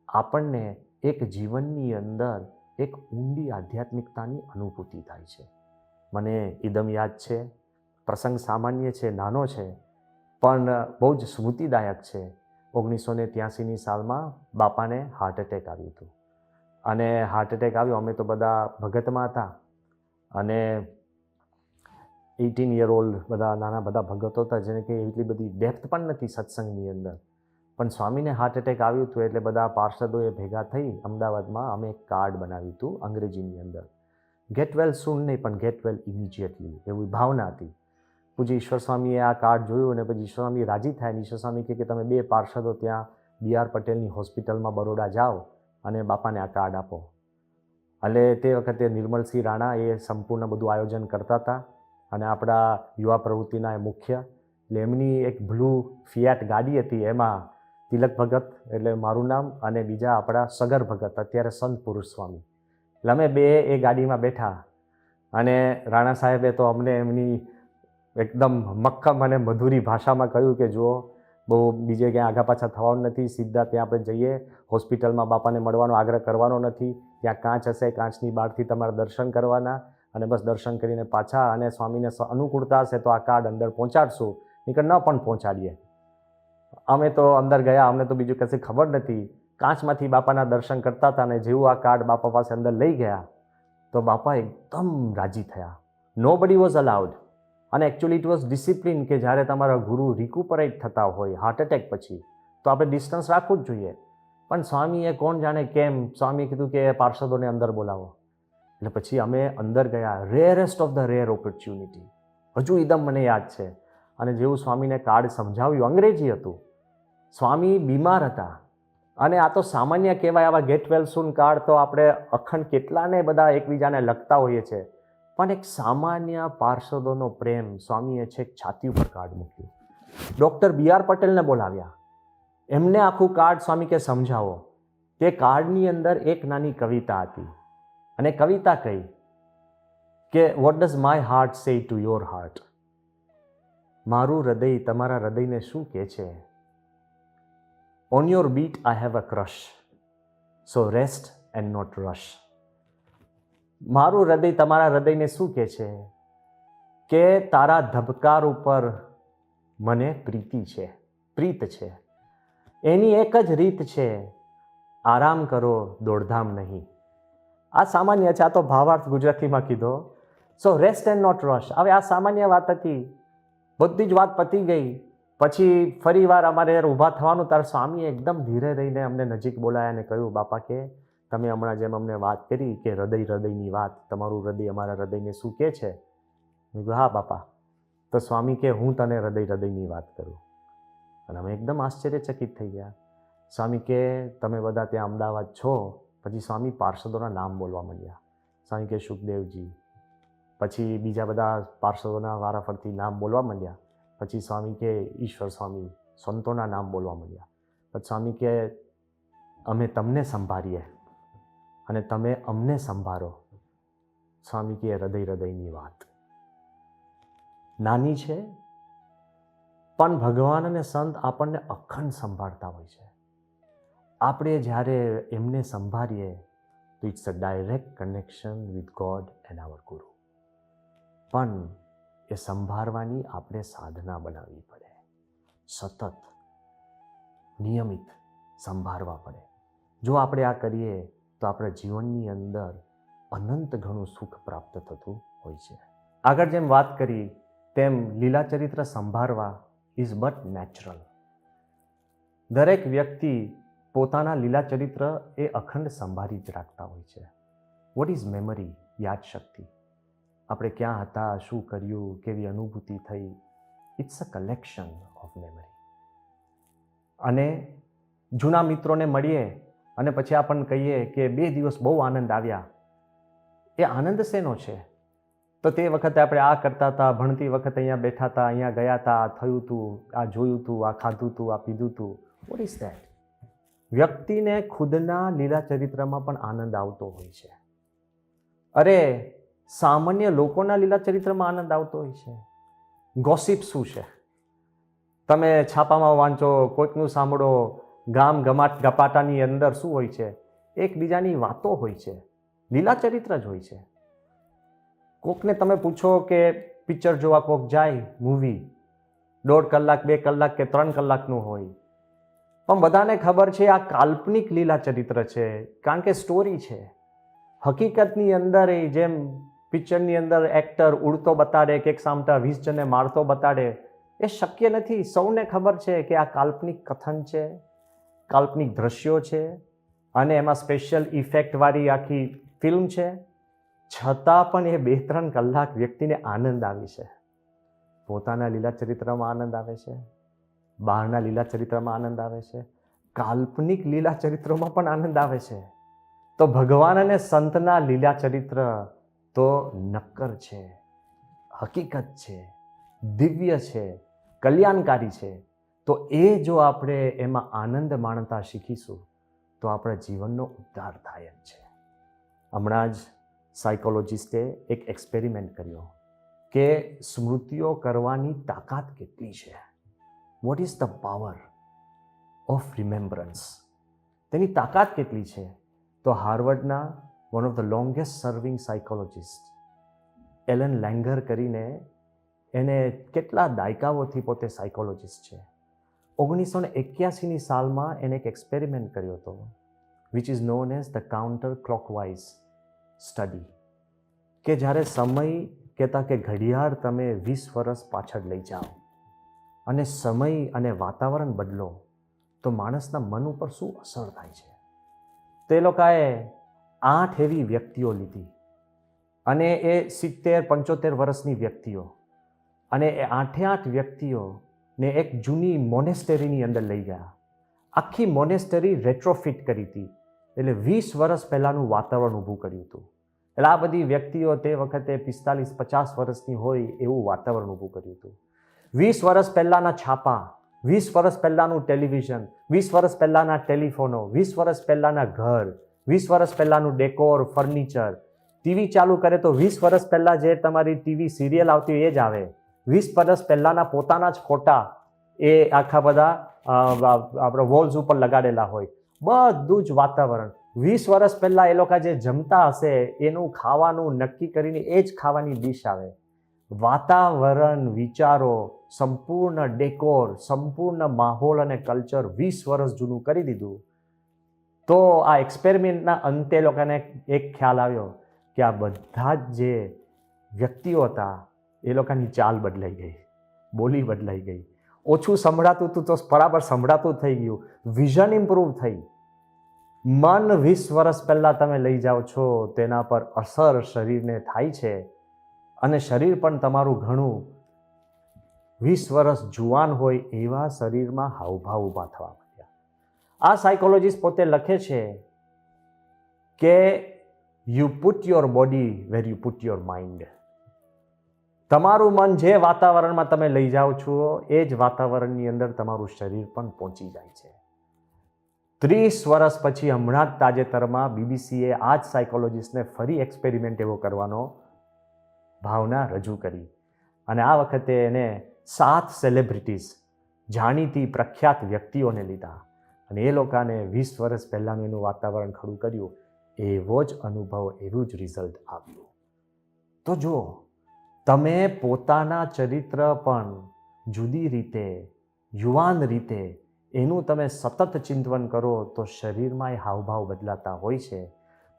આપણને એક જીવનની અંદર એક ઊંડી આધ્યાત્મિકતાની અનુભૂતિ થાય છે. મને ઇદમ યાદ છે, પ્રસંગ સામાન્ય છે, નાનો છે, પણ બહુ જ સ્મૃતિદાયક છે. 1983ની સાલમાં બાપાને હાર્ટ એટેક આવ્યું હતું, અને હાર્ટ એટેક આવ્યો, અમે તો બધા ભગતમાં હતા, અને 18 યર ઓલ્ડ બધા નાના બધા ભગતો હતા, જેને કે એટલી બધી ડેપ્થ પણ નથી સત્સંગની અંદર. પણ સ્વામીને હાર્ટ એટેક આવ્યું હતું એટલે બધા પાર્ષદોએ ભેગા થઈ અમદાવાદમાં અમે એક કાર્ડ બનાવ્યું હતું અંગ્રેજીની અંદર, ગેટ વેલ સૂન નહીં પણ ગેટ વેલ ઇમિજિએટલી, એવી ભાવના હતી. પૂજ્ય ઈશ્વર સ્વામીએ આ કાર્ડ જોયું અને પછી ઈશ્વર સ્વામી રાજી થાય, અને ઈશ્વર સ્વામી કહે કે તમે 2 પાર્ષદો ત્યાં BR પટેલની હોસ્પિટલમાં બરોડા જાઓ અને બાપાને આ કાર્ડ આપો. એટલે તે વખતે નિર્મલસિંહ રાણા એ સંપૂર્ણ બધું આયોજન કરતા હતા, અને આપણા યુવા પ્રવૃત્તિના એ મુખ્ય. એટલે એમની એક બ્લુ ફિયાટ ગાડી હતી, એમાં તિલક ભગત એટલે મારું નામ, અને બીજા આપણા સગર ભગત, અત્યારે સંત પુરુષ સ્વામી. એટલે અમે 2 એ ગાડીમાં બેઠા, અને રાણા સાહેબે તો અમને એમની એકદમ મક્કમ અને મધુરી ભાષામાં કહ્યું કે જુઓ, બહુ બીજે ક્યાંય આગા પાછા થવાનું નથી, સીધા ત્યાં આપણે જઈએ, હોસ્પિટલમાં બાપાને મળવાનો આગ્રહ કરવાનો નથી, ત્યાં કાચ હશે, કાચની બહારથી તમારે દર્શન કરવાના, અને બસ દર્શન કરીને પાછા, અને સ્વામીને અનુકૂળતા હશે તો આ કાર્ડ અંદર પહોંચાડશું, નહીં કે ન પણ પહોંચાડીએ. અમે તો અંદર ગયા, અમને તો બીજું કશી ખબર નથી. કાચમાંથી બાપાના દર્શન કરતા હતા, અને જેવું આ કાર્ડ બાપા પાસે અંદર લઈ ગયા તો બાપા એકદમ રાજી થયા. નો બડી વોઝ અલાઉડ. અને એકચ્યુઅલી ઇટ વોઝ ડિસિપ્લિન કે જ્યારે તમારા ગુરુ રિકુપરેટ થતા હોય હાર્ટ એટેક પછી, તો આપણે ડિસ્ટન્સ રાખવું જ જોઈએ. પણ સ્વામીએ કોણ જાણે કેમ સ્વામીએ કીધું કે પાર્ષદોને અંદર બોલાવો. એટલે પછી અમે અંદર ગયા, rarest of the rare opportunity, હજુ એકદમ મને યાદ છે. અને જેવું સ્વામીને કાર્ડ સમજાવ્યું, અંગ્રેજી હતું, સ્વામી બીમાર હતા, અને આ તો સામાન્ય કહેવાય, આવા ગેટ વેલ સૂન કાર્ડ તો આપણે અખંડ કેટલાને બધા એકબીજાને લખતા હોઈએ છીએ, પણ એક સામાન્ય પાર્ષદોનો પ્રેમ સ્વામીએ છેક છાતી ઉપર કાર્ડ મૂક્યું. ડૉક્ટર BR પટેલને બોલાવ્યા, એમને આખું કાર્ડ સ્વામી કે સમજાવો. તે કાર્ડની અંદર એક નાની કવિતા હતી, અને કવિતા કહી કે what does my heart say to your heart, મારું હૃદય તમારા હૃદયને શું કહે છે. On your beat I have a crush, so rest and not rush. મારું હૃદય તમારા હૃદયને શું કહે છે કે તારા ધબકાર ઉપર મને પ્રીતિ છે, પ્રીત છે. એની એક જ રીત છે, આરામ કરો, દોડધામ નહીં. આ સામાન્ય છે, આ તો ભાવાર્થ ગુજરાતીમાં કીધો. સો રેસ્ટ એન્ડ નોટ રશ. હવે આ સામાન્ય વાત હતી, બધી જ વાત પતી ગઈ. પછી ફરી વાર અમારે ઊભા થવાનું, ત્યારે સ્વામીએ એકદમ ધીરે રહીને અમને નજીક બોલાયા અને કહ્યું, બાપા કે તમે હમણાં જેમ અમને વાત કરી કે હૃદયની વાત, તમારું હૃદય અમારા હૃદયને શું કહે છે. મેં કીધું હા બાપા. તો સ્વામી કે હું તને હૃદયની વાત કરું. અને અમે એકદમ આશ્ચર્યચકિત થઈ ગયા. સ્વામી કે તમે બધા ત્યાં અમદાવાદ છો. પછી સ્વામી પાર્ષદોના નામ બોલવા માંડ્યા. સ્વામી કે સુખદેવજી, પછી બીજા બધા પાર્ષદોના વારાફરતી નામ બોલવા માંડ્યા. પછી સ્વામી કે ઈશ્વર સ્વામી, સંતોના નામ બોલવા માંડ્યા. પછી સ્વામી કે અમે તમને સંભાળીએ અને તમે અમને સંભાળો. સ્વામી કે હૃદયની વાત નાની છે, પણ ભગવાન અને સંત આપણને અખંડ સંભાળતા હોય છે. આપણે જ્યારે એમને સંભાળીએ તો it's a direct connection with God and our guru. પણ એ સંભાળવાની આપણે સાધના બનાવવી પડે, સતત નિયમિત સંભાળવા પડે. જો આપણે આ કરીએ તો આપણા જીવનની અંદર અનંત ઘણું સુખ પ્રાપ્ત થતું હોય છે. આગળ જેમ વાત કરી તેમ લીલા ચરિત્ર સંભાળવા ઇઝ બટ નેચરલ. દરેક વ્યક્તિ પોતાના લીલા ચરિત્ર એ અખંડ સંભાળી જ રાખતા હોય છે. What is memory? યાદશક્તિ. આપણે ક્યાં હતા, શું કર્યું, કેવી અનુભૂતિ થઈ. It's a collection of memory. અને જૂના મિત્રોને મળીએ અને પછી આપણને કહીએ કે 2 દિવસ બહુ આનંદ આવ્યા. એ આનંદ શેનો છે? તો તે વખતે આપણે આ કરતા હતા, ભણતી વખતે અહીંયા બેઠા હતા, અહીંયા ગયા હતા, આ થયું હતું, આ જોયું હતું, આ ખાધું હતું, આ પીધું હતું. What is that? વ્યક્તિને ખુદના લીલા ચરિત્રમાં પણ આનંદ આવતો હોય છે. અરે, સામાન્ય લોકોના લીલા ચરિત્રમાં આનંદ આવતો હોય છે. ગોસિપ શું છે? તમે છાપામાં વાંચો, કોઈકનું સાંભળો, ગામ ગપાટાની અંદર શું હોય છે? એકબીજાની વાતો હોય છે, લીલા ચરિત્ર જ હોય છે. કોકને તમે પૂછો કે પિક્ચર જોવા કોક જાય, મૂવી 1.5 કલાક, 2 કલાક કે 3 કલાકનું હોય, પણ બધાને ખબર છે આ કાલ્પનિક લીલા ચરિત્ર છે, કારણ કે સ્ટોરી છે. હકીકતની અંદર એ જેમ પિક્ચરની અંદર એક્ટર ઉડતો બતાડે કે એક સામટા 20 જણને મારતો બતાડે, એ શક્ય નથી. સૌને ખબર છે કે આ કાલ્પનિક કથન છે, કાલ્પનિક દ્રશ્યો છે, અને એમાં સ્પેશિયલ ઇફેક્ટવાળી આખી ફિલ્મ છે. છતાં પણ એ 2-3 કલાક વ્યક્તિને આનંદ આવે છે. પોતાના લીલા ચરિત્રમાં આનંદ આવે છે, બહારના લીલા ચરિત્રમાં આનંદ આવે છે, કાલ્પનિક લીલા ચરિત્રોમાં પણ આનંદ આવે છે. તો ભગવાન અને સંતના લીલા ચરિત્ર તો નક્કર છે, હકીકત છે, દિવ્ય છે, કલ્યાણકારી છે. તો એ જો આપણે એમાં આનંદ માણતા શીખીશું તો આપણા જીવનનો ઉદ્ધાર થાય એમ છે. હમણાં જ સાયકોલોજિસ્ટે એક એક્સપેરિમેન્ટ કર્યો કે સ્મૃતિઓ કરવાની તાકાત કેટલી છે. What is the power of remembrance? તેની તાકાત કેટલી છે? તો હાર્વર્ડના one of the longest serving psychologist Ellen Langer કરીને, એને કેટલા દાયકાઓથી પોતે સાયકોલોજિસ્ટ છે. 1981ની સાલમાં એને એક એક્સપેરિમેન્ટ કર્યો હતો, which is known as the counter clockwise study. કે જ્યારે સમય કહેતા કે ઘડિયાળ તમે 20 વર્ષ પાછળ લઈ જાઓ અને સમય અને વાતાવરણ બદલો તો માણસના મન ઉપર શું અસર થાય છે. તે લોકોએ 8 એવી વ્યક્તિઓ લીધી અને એ 70-75 વર્ષની વ્યક્તિઓ, અને એ 8 વ્યક્તિઓને એક જૂની મોનેસ્ટરીની અંદર લઈ ગયા. આખી મોનેસ્ટરી રેટ્રોફિટ કરી હતી, એટલે 20 વર્ષ પહેલાંનું વાતાવરણ ઊભું કર્યું હતું. એટલે આ બધી વ્યક્તિઓ તે વખતે 45-50 વર્ષની હોય એવું વાતાવરણ ઊભું કર્યું હતું. 20 વર્ષ પહેલાંના છાપા, 20 વર્ષ પહેલાંનું ટેલિવિઝન, 20 વર્ષ પહેલાંના ટેલિફોનો, 20 વર્ષ પહેલાંના ઘર, 20 વર્ષ પહેલાંનું ડેકોર, ફર્નિચર. ટીવી ચાલુ કરે તો 20 વર્ષ પહેલાં જે તમારી ટીવી સિરિયલ આવતી હોય એ જ આવે. 20 વર્ષ પહેલાંના પોતાના જ ફોટા એ આખા બધા આપણા વોલ્સ ઉપર લગાડેલા હોય. બધું જ વાતાવરણ. 20 વર્ષ પહેલાં એ લોકો જે જમતા હશે એનું ખાવાનું નક્કી કરીને એ જ ખાવાની ડીશ આવે. વાતાવરણ, વિચારો, સંપૂર્ણ ડેકોર, સંપૂર્ણ માહોલ અને કલ્ચર 20 વર્ષ જૂનું કરી દીધું. તો આ એક્સપેરિમેન્ટના અંતે લોકોને એક ખ્યાલ આવ્યો કે આ બધા જ જે વ્યક્તિઓ હતા એ લોકોની ચાલ બદલાઈ ગઈ, બોલી બદલાઈ ગઈ. ઓછું સંભળાતું હતું તો બરાબર સંભળાતું થઈ ગયું, વિઝન ઇમ્પ્રૂવ થઈ. મન 20 વર્ષ પહેલાં તમે લઈ જાઓ છો તેના પર અસર શરીરને થાય છે, અને શરીર પણ તમારું ઘણું 20 વર્ષ જુવાન હોય એવા શરીરમાં હાવભાવ ઊભા થવા માંડ્યા. આ સાયકોલોજીસ્ટ પોતે લખે છે કે you put your body where you put your mind. તમારું મન જે વાતાવરણમાં તમે લઈ જાઓ છો એ જ વાતાવરણની અંદર તમારું શરીર પણ પહોંચી જાય છે. 30 વર્ષ પછી હમણાં જ તાજેતરમાં બીબીસીએ આ જ સાયકોલોજીસ્ટને ફરી એક્સપેરિમેન્ટ એવો કરવાનો ભાવના રજૂ કરી, અને આ વખતે એને 7 સેલિબ્રિટીઝ, જાણીતી પ્રખ્યાત વ્યક્તિઓને લીધા, અને એ લોકોને 20 વર્ષ પહેલાંનું એનું વાતાવરણ ખડું કર્યું. એવો જ અનુભવ, એવું જ રિઝલ્ટ આવ્યું. તો જો તમે પોતાના ચરિત્ર પણ જુદી રીતે, યુવાન રીતે એનું તમે સતત ચિંતન કરો તો શરીરમાં એ હાવભાવ બદલાતા હોય છે.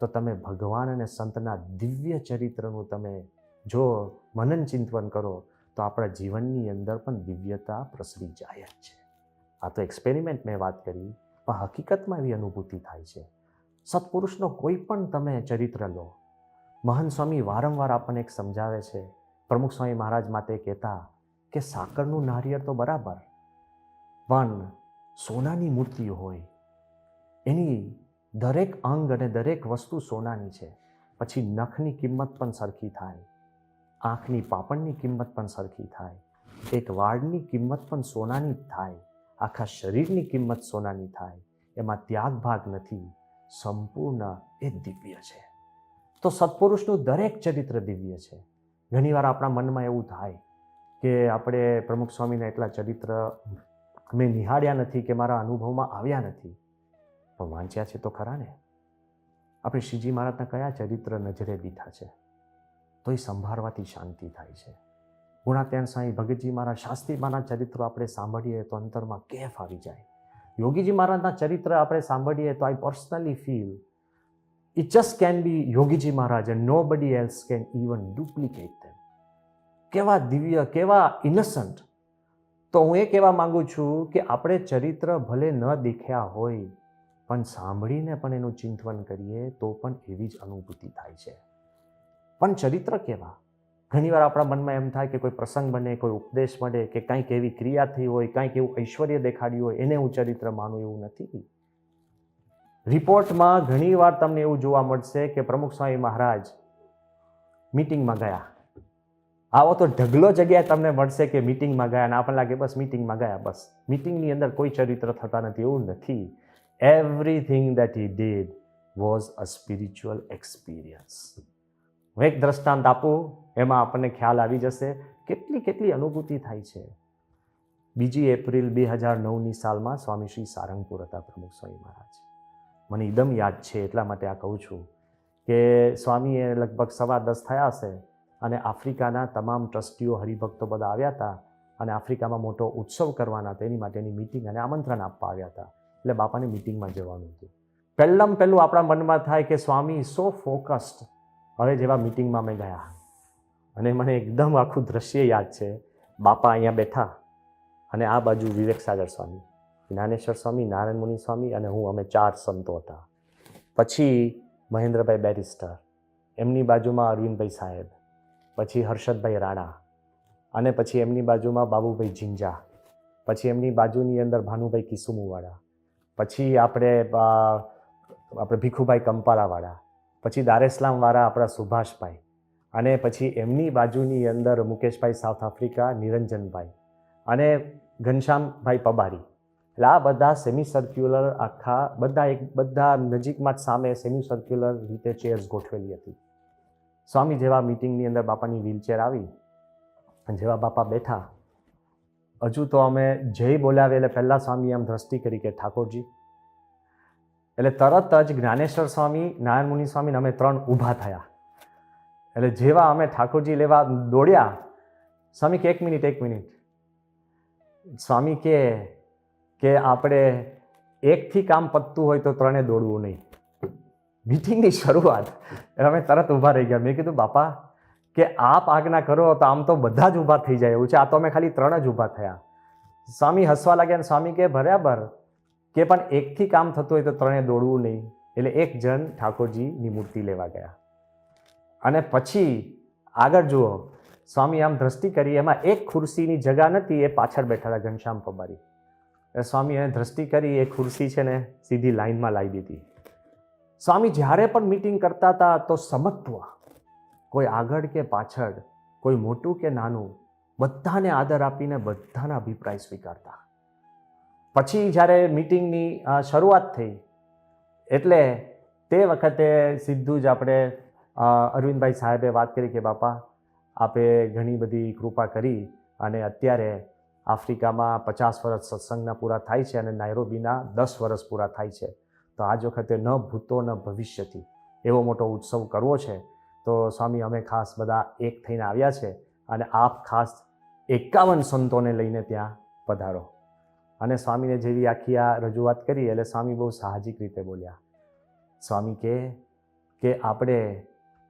તો તમે ભગવાન અને સંતના દિવ્ય ચરિત્રનું તમે જો મનન ચિંતન કરો તો આપણા જીવનની અંદર પણ દિવ્યતા પ્રસરી જાય જ છે. આ તો એક્સપેરિમેન્ટ મેં વાત કરી, પણ હકીકતમાં એવી અનુભૂતિ થાય છે. સત્પુરુષનો કોઈ પણ તમે ચરિત્ર લો, મહાન સ્વામી વારંવાર આપણને એક સમજાવે છે. પ્રમુખ સ્વામી મહારાજ માટે કહેતા કે સાકરનું નારિયેળ તો બરાબર, પણ સોનાની મૂર્તિ હોય, એની દરેક અંગ અને દરેક વસ્તુ સોનાની છે, પછી નખની કિંમત પણ સરખી થાય, આંખની પાપણની કિંમત પણ સરખી થાય, એક વાળની કિંમત પણ સોનાની જ થાય, આખા શરીરની કિંમત સોનાની થાય. એમાં ત્યાગ ભાગ નથી, સંપૂર્ણ એ દિવ્ય છે. તો સત્પુરુષનું દરેક ચરિત્ર દિવ્ય છે. ઘણીવાર આપણા મનમાં એવું થાય કે આપણે પ્રમુખ સ્વામીના એટલા ચરિત્ર મેં નિહાળ્યા નથી કે મારા અનુભવમાં આવ્યા નથી, પણ વાંચ્યા છે તો ખરા ને. આપણે શ્રીજી મહારાજના કયા ચરિત્ર નજરે દીઠા છે, તો એ સંભાળવાથી શાંતિ થાય છે. ગુણાત્યાન સ્વામી, ભગતજી મહારાજ, શાસ્ત્રી મહારાજના ચરિત્રો આપણે સાંભળીએ તો અંતરમાં કેફ આવી જાય. યોગીજી મહારાજના ચરિત્ર આપણે સાંભળીએ તો I personally feel it just can be Yogiji Maharaj and nobody else can even duplicate them. કેવા દિવ્ય, કેવા ઇનસન્ટ. તો હું એ કહેવા માંગુ છું કે આપણે ચરિત્ર ભલે ન દેખ્યા હોય, પણ સાંભળીને પણ એનું ચિંતન કરીએ તો પણ એવી જ અનુભૂતિ થાય છે. પણ ચરિત્ર કેવા? ઘણીવાર આપણા મનમાં એમ થાય કે કોઈ પ્રસંગ બને, કોઈ ઉપદેશ મળે, કે કંઈક એવી ક્રિયા થઈ હોય, કંઈક એવું ઐશ્વર્ય દેખાડ્યું હોય, એને હું ચરિત્ર માનું, એવું નથી. રિપોર્ટમાં ઘણીવાર તમને એવું જોવા મળશે કે પ્રમુખ સ્વામી મહારાજ મીટિંગમાં ગયા. આવો તો ઢગલો જગ્યાએ તમને મળશે કે મીટિંગમાં ગયા, અને આપણને લાગે બસ મીટિંગમાં ગયા, બસ મીટિંગની અંદર કોઈ ચરિત્ર થતા નથી. એવું નથી. Everything that he did was a spiritual experience. હું એક દ્રષ્ટાંત આપું, એમાં આપણને ખ્યાલ આવી જશે કેટલી કેટલી અનુભૂતિ થાય છે. 2 એપ્રિલ 2009ની સાલમાં સ્વામી શ્રી સારંગપુર હતા પ્રમુખ સ્વામી મહારાજ. મને એકદમ યાદ છે, એટલા માટે આ કહું છું કે સ્વામીએ લગભગ 10:15 થયા હશે અને આફ્રિકાના તમામ ટ્રસ્ટીઓ, હરિભક્તો બધા આવ્યા હતા અને આફ્રિકામાં મોટો ઉત્સવ કરવાના હતા, એની માટેની મિટિંગ અને આમંત્રણ આપવા આવ્યા હતા. એટલે બાપાને મિટિંગમાં જવાનું હતું. પહેલું આપણા મનમાં થાય કે સ્વામી સો ફોકસ્ડ. હવે જેવા મિટિંગમાં મેં ગયા અને મને એકદમ આખું દ્રશ્ય યાદ છે. બાપા અહીંયા બેઠા અને આ બાજુ વિવેક સાગર સ્વામી, જ્ઞાનેશ્વર સ્વામી, નારાયણ મુનિ સ્વામી અને હું, અમે 4 સંતો હતા. પછી મહેન્દ્રભાઈ બેરિસ્ટર, એમની બાજુમાં અરવિંદભાઈ સાહેબ, પછી હર્ષદભાઈ રાણા, અને પછી એમની બાજુમાં બાબુભાઈ જિંજા, પછી એમની બાજુની અંદર ભાનુભાઈ કિસુમુવાળા, પછી આપણે ભીખુભાઈ કંપાલાવાળા, પછી દારેસલામવાળા આપણા સુભાષભાઈ, અને પછી એમની બાજુની અંદર મુકેશભાઈ સાઉથ આફ્રિકા, નિરંજનભાઈ અને ઘનશ્યામભાઈ પબારી. એટલે આ બધા સેમી સર્ક્યુલર, આખા બધા નજીકમાં જ સામે સેમી સર્ક્યુલર રીતે ચેર્સ ગોઠવેલી હતી. સ્વામી જેવા મિટિંગની અંદર બાપાની વ્હીલચેર આવી અને જેવા બાપા બેઠા, હજુ તો અમે જય બોલાવે એટલે પહેલાં સ્વામી આમ દ્રષ્ટિ કરી કે ઠાકોરજી. એટલે તરત જ જ્ઞાનેશ્વર સ્વામી, નારાયણ મુનિ સ્વામી ને અમે 3 ઊભા થયા. એટલે જેવા અમે ઠાકોરજી લેવા દોડ્યા, સ્વામી કે 1 મિનિટ. સ્વામી કે આપણે 1થી કામ પતતું હોય તો 3 દોડવું નહીં. મીટિંગની શરૂઆત એટલે અમે તરત ઊભા રહી ગયા. મેં કીધું બાપા કે આપ આજ્ઞા કરો તો આમ તો બધા જ ઊભા થઈ જાય એવું છે, આ તો અમે ખાલી 3 જ ઊભા થયા. સ્વામી હસવા લાગ્યા અને સ્વામી કે બરાબર, કે પણ 1થી કામ થતું હોય તો 3 દોડવું નહીં. એટલે 1 જણ ઠાકોરજીની મૂર્તિ લેવા ગયા. અને પછી આગળ જુઓ, સ્વામી આમ દ્રષ્ટિ કરી, એમાં એક ખુરશીની જગા નથી, એ પાછળ બેઠા હતા ઘનશ્યામ પબારી. સ્વામી એને દ્રષ્ટિ કરી, એ ખુરશી છે ને સીધી લાઈનમાં લાવી દીધી. સ્વામી જ્યારે પણ મીટિંગ કરતા હતા તો સમત્વ, કોઈ આગળ કે પાછળ, કોઈ મોટું કે નાનું, બધાને આદર આપીને બધાના અભિપ્રાય સ્વીકારતા. પછી જ્યારે મીટિંગની શરૂઆત થઈ એટલે તે વખતે સીધું જ આપણે અરવિંદભાઈ સાહેબે વાત કરી કે બાપા આપે ઘણી બધી કૃપા કરી અને અત્યારે આફ્રિકામાં 50 વર્ષ સત્સંગના પૂરા થાય છે અને નાયરોબીના 10 વર્ષ પૂરા થાય છે, તો આજ વખતે ન ભૂતો ન ભવિષ્યથી એવો મોટો ઉત્સવ કરવો છે. તો સ્વામી અમે ખાસ બધા એક થઈને આવ્યા છે અને આપ ખાસ 51 સંતોને લઈને ત્યાં પધારો. અને સ્વામીને જેવી આખી આ રજૂઆત કરી એટલે સ્વામી બહુ સાહજિક રીતે બોલ્યા. સ્વામી કે આપણે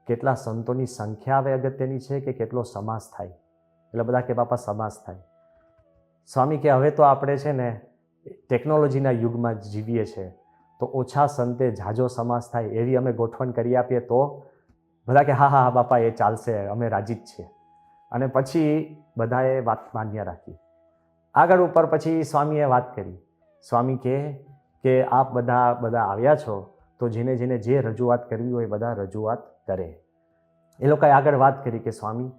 કેટલા સંતોની સંખ્યા હવે અગત્યની છે કે કેટલો સમાસ થાય? એટલે બધા કે બાપા સમાસ થાય. સ્વામી કે હવે તો આપણે છે ને ટેકનોલોજીના યુગમાં જીવીએ છીએ, તો ઓછા સંતે ઝાઝો સમાસ થાય એવી અમે ગોઠવણ કરી આપીએ તો બધા કે હા હા બાપા એ ચાલશે, અમે રાજી જ છીએ. અને પછી બધાએ વાત માન્ય રાખી. આગળ ઉપર પછી સ્વામીએ વાત કરી. સ્વામી કહે કે આપ બધા આવ્યા છો તો જેને જેને જે રજૂઆત કરવી હોય બધા રજૂઆત કરે. એ લોકોએ આગળ વાત કરી કે સ્વામી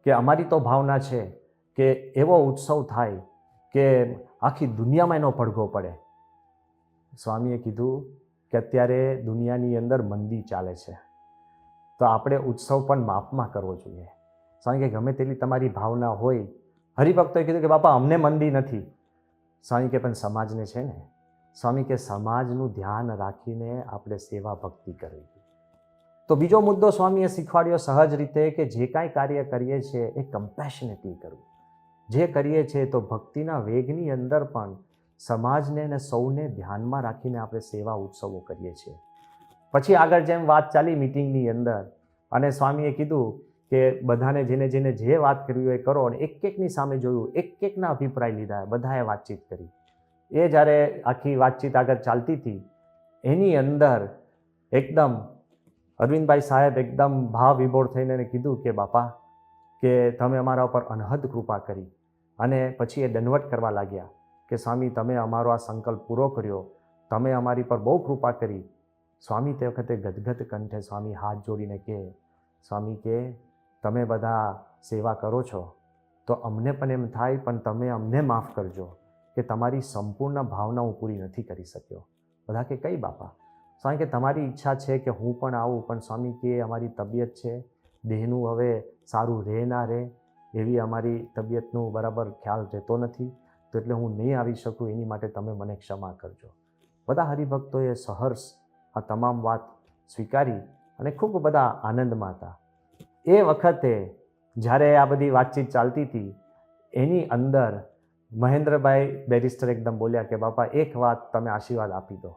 કે અમારી તો ભાવના છે કે એવો ઉત્સવ થાય કે આખી દુનિયામાં એનો પડઘો પડે. સ્વામીએ કીધું કે અત્યારે દુનિયાની અંદર મંદી ચાલે છે, તો આપણે ઉત્સવ પણ માપમાં કરવો જોઈએ. સ્વામી કે ગમે તેટલી તમારી ભાવના હોય. હરિભક્તોએ કીધું કે બાપા અમને મંદી નથી. સ્વામી કે પણ સમાજને છે ને. સ્વામી કે સમાજનું ધ્યાન રાખીને આપણે સેવા ભક્તિ કરવી. તો બીજો મુદ્દો સ્વામીએ શીખવાડ્યો સહજ રીતે કે જે કાંઈ કાર્ય કરીએ છીએ એ કમ્પેશનેટલી કરવું. જે કરીએ છીએ તો ભક્તિના વેગની અંદર પણ સમાજને અને સૌને ધ્યાનમાં રાખીને આપણે સેવા ઉત્સવો કરીએ છીએ. પછી આગળ જેમ વાત ચાલી મિટિંગની અંદર અને સ્વામીએ કીધું કે બધાને જેને જેને જે વાત કરવી હોય એ કરો, અને એક એકની સામે જોયું, એક એકના અભિપ્રાય લીધા, બધાએ વાતચીત કરી. એ જ્યારે આખી વાતચીત આગળ ચાલતી હતી એની અંદર એકદમ અરવિંદભાઈ સાહેબ એકદમ ભાવ વિભોર થઈને એને કીધું કે બાપા કે તમે અમારા ઉપર અનહદ કૃપા કરી. અને પછી એ દંડવટ કરવા લાગ્યા કે સ્વામી તમે અમારો આ સંકલ્પ પૂરો કર્યો, તમે અમારી પર બહુ કૃપા કરી. સ્વામી તે વખતે ગદગદ કંઠે સ્વામી હાથ જોડીને કહે, સ્વામી કે તમે બધા સેવા કરો છો તો અમને પણ એમ થાય પણ તમે અમને માફ કરજો કે તમારી સંપૂર્ણ ભાવના હું પૂરી નથી કરી શક્યો. બધા કે કઈ બાપા? સ્વામી કે તમારી ઈચ્છા છે કે હું પણ આવું, પણ સ્વામી કે અમારી તબિયત છે, દેહનું હવે સારું રહે ના રહે એવી અમારી તબિયતનું બરાબર ખ્યાલ રહેતો નથી, તો એટલે હું નહીં આવી શકું, એની માટે તમે મને ક્ષમા કરજો. બધા હરિભક્તોએ સહર્ષ આ તમામ વાત સ્વીકારી અને ખૂબ બધા આનંદમાં હતા. એ વખતે જ્યારે આ બધી વાતચીત ચાલતી હતી એની અંદર મહેન્દ્રભાઈ બેરિસ્ટર એકદમ બોલ્યા કે બાપા એક વાત તમે આશીર્વાદ આપી દો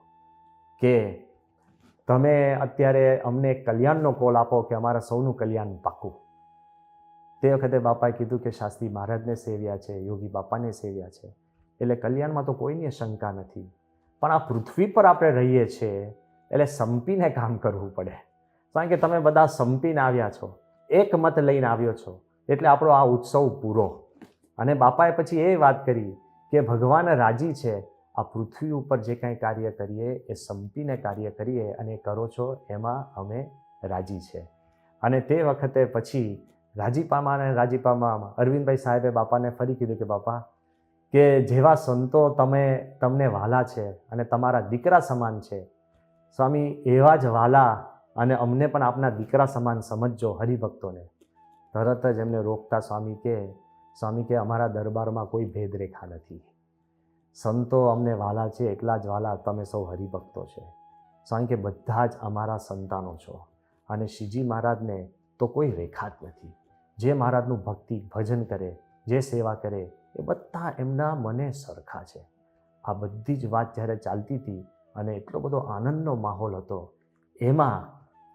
કે તમે અત્યારે અમને એક કલ્યાણનો કોલ આપો કે અમારા સૌનું કલ્યાણ પાકું. તે વખતે બાપાએ કીધું કે શાસ્ત્રી મહારાજને સેવ્યા છે, યોગી બાપાને સેવ્યા છે, એટલે કલ્યાણમાં તો કોઈની શંકા નથી, પણ આ પૃથ્વી પર આપણે રહીએ છીએ એટલે સંપીને કામ કરવું પડે. કારણ કે તમે બધા સંપીને આવ્યા છો, એક મત લઈને આવ્યો છો, એટલે આપણો આ ઉત્સવ પૂરો. અને બાપાએ પછી એ વાત કરી કે ભગવાન રાજી છે, આ પૃથ્વી ઉપર જે કાંઈ કાર્ય કરીએ એ સંપીને કાર્ય કરીએ અને કરો છો એમાં અમે રાજી છે. અને તે વખતે પછી રાજીપામાં અરવિંદભાઈ સાહેબે બાપાને ફરી કીધું કે બાપા કે જેવા સંતો તમને વહાલા છે અને તમારા દીકરા સમાન છે, સ્વામી એવા જ વહાલા અને અમને પણ આપના દીકરા સમાન સમજજો હરિભક્તોને. તરત જ એમને રોકતા સ્વામી કે અમારા દરબારમાં કોઈ ભેદરેખા નથી. સંતો અમને વહાલા છે એટલા જ વહાલા તમે સૌ હરિભક્તો છે. સ્વામી કે બધા જ અમારા સંતાનો છો અને શ્રીજી મહારાજને તો કોઈ રેખા જ નથી. જે મહારાજનું ભક્તિ ભજન કરે, જે સેવા કરે એ બધા એમના મને સરખા છે. આ બધી જ વાત જ્યારે ચાલતી હતી અને એટલો બધો આનંદનો માહોલ હતો, એમાં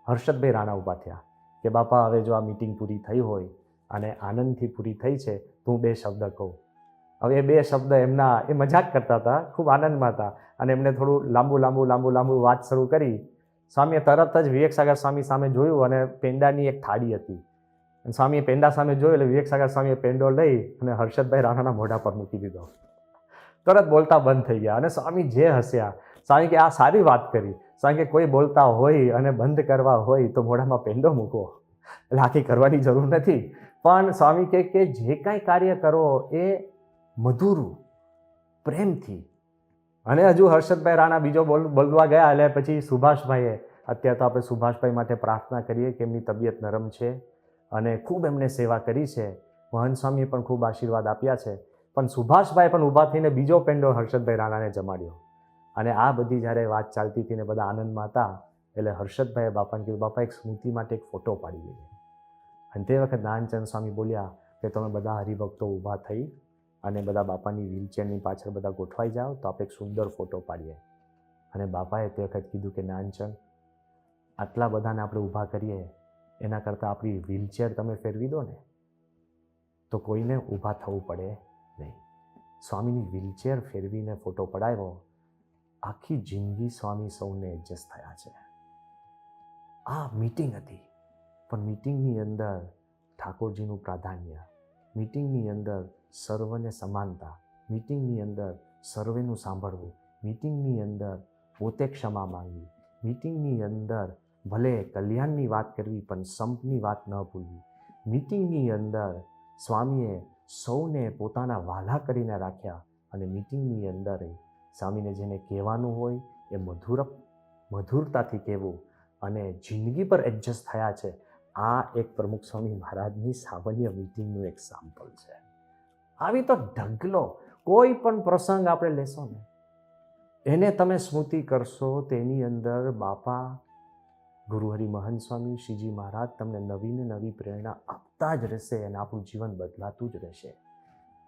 હર્ષદભાઈ રાણા ઊભા થયા કે બાપા હવે જો આ મિટિંગ પૂરી થઈ હોય અને આનંદથી પૂરી થઈ છે તો હું બે શબ્દ કહું. હવે એ બે શબ્દ એમના એ મજાક કરતા હતા, ખૂબ આનંદમાં હતા અને એમને થોડું લાંબુ વાત શરૂ કરી. સ્વામીએ તરત જ વિવેકસાગર સ્વામી સામે જોયું અને પેંડાની એક થાળી હતી. સ્વામીએ પેંડા સામે જોયું એટલે વિવેકસાગર સ્વામીએ પેંડો લઈ અને હર્ષદભાઈ રાણાના મોઢા પર મૂકી દીધો. તરત બોલતા બંધ થઈ ગયા અને સ્વામી જે હસ્યા. સ્વામી કે આ સારી વાત કરી. સ્વામી કે કોઈ બોલતા હોય અને બંધ કરવા હોય તો મોઢામાં પેંડો મૂકો, એટલે આખી કરવાની જરૂર નથી. પણ સ્વામી કે જે કાંઈ કાર્ય કરો એ મધુરું પ્રેમથી. અને હજુ હર્ષદભાઈ રાણા બીજો બોલવા ગયા એટલે પછી સુભાષભાઈએ, અત્યારે તો આપણે સુભાષભાઈ માટે પ્રાર્થના કરીએ કે એમની તબિયત નરમ છે અને ખૂબ એમને સેવા કરી છે. મહંત સ્વામીએ પણ ખૂબ આશીર્વાદ આપ્યા છે, પણ સુભાષભાઈ પણ ઊભા થઈને બીજો પેંડો હર્ષદભાઈ રાણાને જમાડ્યો. અને આ બધી જ્યારે વાત ચાલતી હતી ને બધા આનંદમાં હતા એટલે હર્ષદભાઈએ બાપાને કીધું બાપા એક સ્મૃતિ માટે એક ફોટો પાડી લઈએ. અને તે વખત નાનચંદ સ્વામી બોલ્યા કે તમે બધા હરિભક્તો ઊભા થઈ અને બધા બાપાની વ્હીલચેરની પાછળ બધા ગોઠવાઈ જાઓ તો આપણે એક સુંદર ફોટો પાડીએ. અને બાપાએ તે વખત કીધું કે નાનચંદ આટલા બધાને આપણે ઊભા કરીએ એના કરતાં આપણી વ્હીલચેર તમે ફેરવી દો ને તો કોઈને ઊભા થવું પડે નહીં. સ્વામીની વ્હીલચેર ફેરવીને ફોટો પડાવ્યો. આખી જિંદગી સ્વામી સૌને એડજસ્ટ થયા છે. આ મીટિંગ હતી પણ મીટિંગની અંદર ઠાકોરજીનું પ્રાધાન્ય, મીટિંગની અંદર સર્વને સમાનતા, મીટિંગની અંદર સર્વેનું સાંભળવું, મીટિંગની અંદર પોતે ક્ષમા માંગવી, મીટિંગની અંદર ભલે કલ્યાણની વાત કરવી પણ સંપની વાત ન ભૂલવી, મીટિંગની અંદર સ્વામીએ સૌને પોતાના વાલા કરીને રાખ્યા અને મીટિંગની અંદર સ્વામીને જેને કહેવાનું હોય એ મધુરતાથી કહેવું અને જિંદગી પર એડજસ્ટ થયા છે. આ એક પ્રમુખ સ્વામી મહારાજની સામાન્ય મીટિંગનું એક સેમ્પલ છે. આવી તો ઢગલો કોઈ પણ પ્રસંગ આપણે લેશો ને એને તમે સ્મૃતિ કરશો તેની અંદર બાપા ગુરુહરિ મહંત સ્વામી શ્રીજી મહારાજ તમને નવી ને નવી પ્રેરણા આપતા જ રહેશે અને આપણું જીવન બદલાતું જ રહેશે.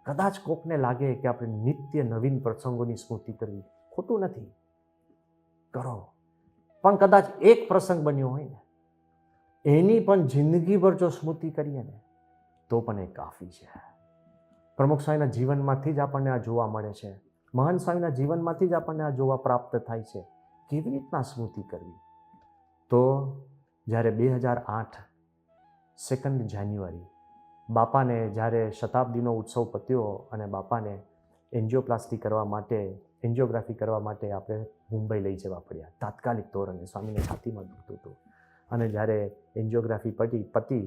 કદાચ કોકને લાગે કે આપણે નિત્ય નવીન પ્રસંગોની સ્મૃતિ કરવી, ખોટું નથી, કરો, પણ કદાચ એક પ્રસંગ બન્યો હોય ને એની પણ જિંદગીભર જો સ્મૃતિ કરીએ ને તો પણ એ કાફી છે. પ્રમુખ સ્વામીના જીવનમાંથી જ આપણને આ જોવા મળે છે, મહંત સ્વામીના જીવનમાંથી જ આપણને આ જોવા પ્રાપ્ત થાય છે. કેવી રીતના સ્મૃતિ કરવી? તો જ્યારે 2008 2 જાન્યુઆરી બાપાને જ્યારે શતાબ્દીનો ઉત્સવ પત્યો અને બાપાને એન્જિયોપ્લાસ્ટી કરવા માટે, એન્જિયોગ્રાફી કરવા માટે આપણે મુંબઈ લઈ જવા પડ્યા તાત્કાલિક ધોરણે. સ્વામીને છાતીમાં દુખતું હતું અને જ્યારે એન્જિયોગ્રાફી પતી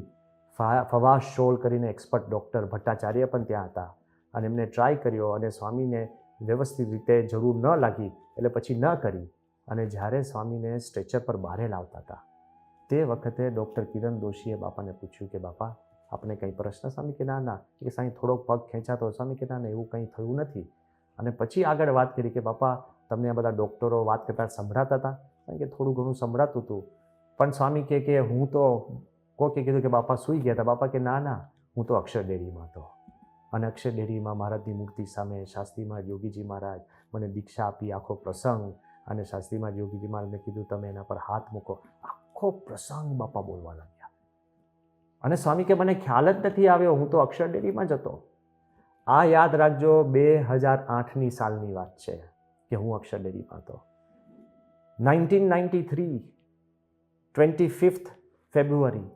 ફવાસ શોલ કરીને એક્સપર્ટ ડૉક્ટર ભટ્ટાચાર્ય પણ ત્યાં હતા અને એમને ટ્રાય કર્યો અને સ્વામીને વ્યવસ્થિત રીતે જરૂર ન લાગી એટલે પછી ન કરી. અને જ્યારે સ્વામીને સ્ટ્રેચર પર બહાર લાવતા હતા તે વખતે ડૉક્ટર કિરણ દોશીએ બાપાને પૂછ્યું કે બાપા આપણે કંઈ પ્રશ્ન? સ્વામી કે ના ના. એ સાંઈ થોડોક પગ ખેંચાતો. સ્વામી કે ના ના એવું કંઈ થયું નથી. અને પછી આગળ વાત કરી કે બાપા તમને આ બધા ડૉક્ટરો વાત કરતા સંભળાતા હતા? કારણ કે થોડું ઘણું સંભળાતું હતું. પણ સ્વામી કે હું તો કોકે કીધું કે બાપા સૂઈ ગયા હતા. બાપા કે ના ના, હું તો અક્ષર ડેરીમાં હતો અને અક્ષર ડેરીમાં મહારાજની મૂર્તિ સામે શાસ્ત્રીમાં યોગીજી મહારાજ મને દીક્ષા આપી, આખો પ્રસંગ. અને શાસ્ત્રીમાં યોગીજી મહારાજને કીધું તમે એના પર હાથ મૂકો. આખો પ્રસંગ બાપા બોલવા લાગ્યા અને સ્વામી કે મને ખ્યાલ જ નથી આવ્યો, હું તો અક્ષર ડેરીમાં જ હતો. આ યાદ રાખજો, 2008ની સાલની વાત છે કે હું અક્ષર ડેરીમાં હતો. 1993 25 ફેબ્રુઆરી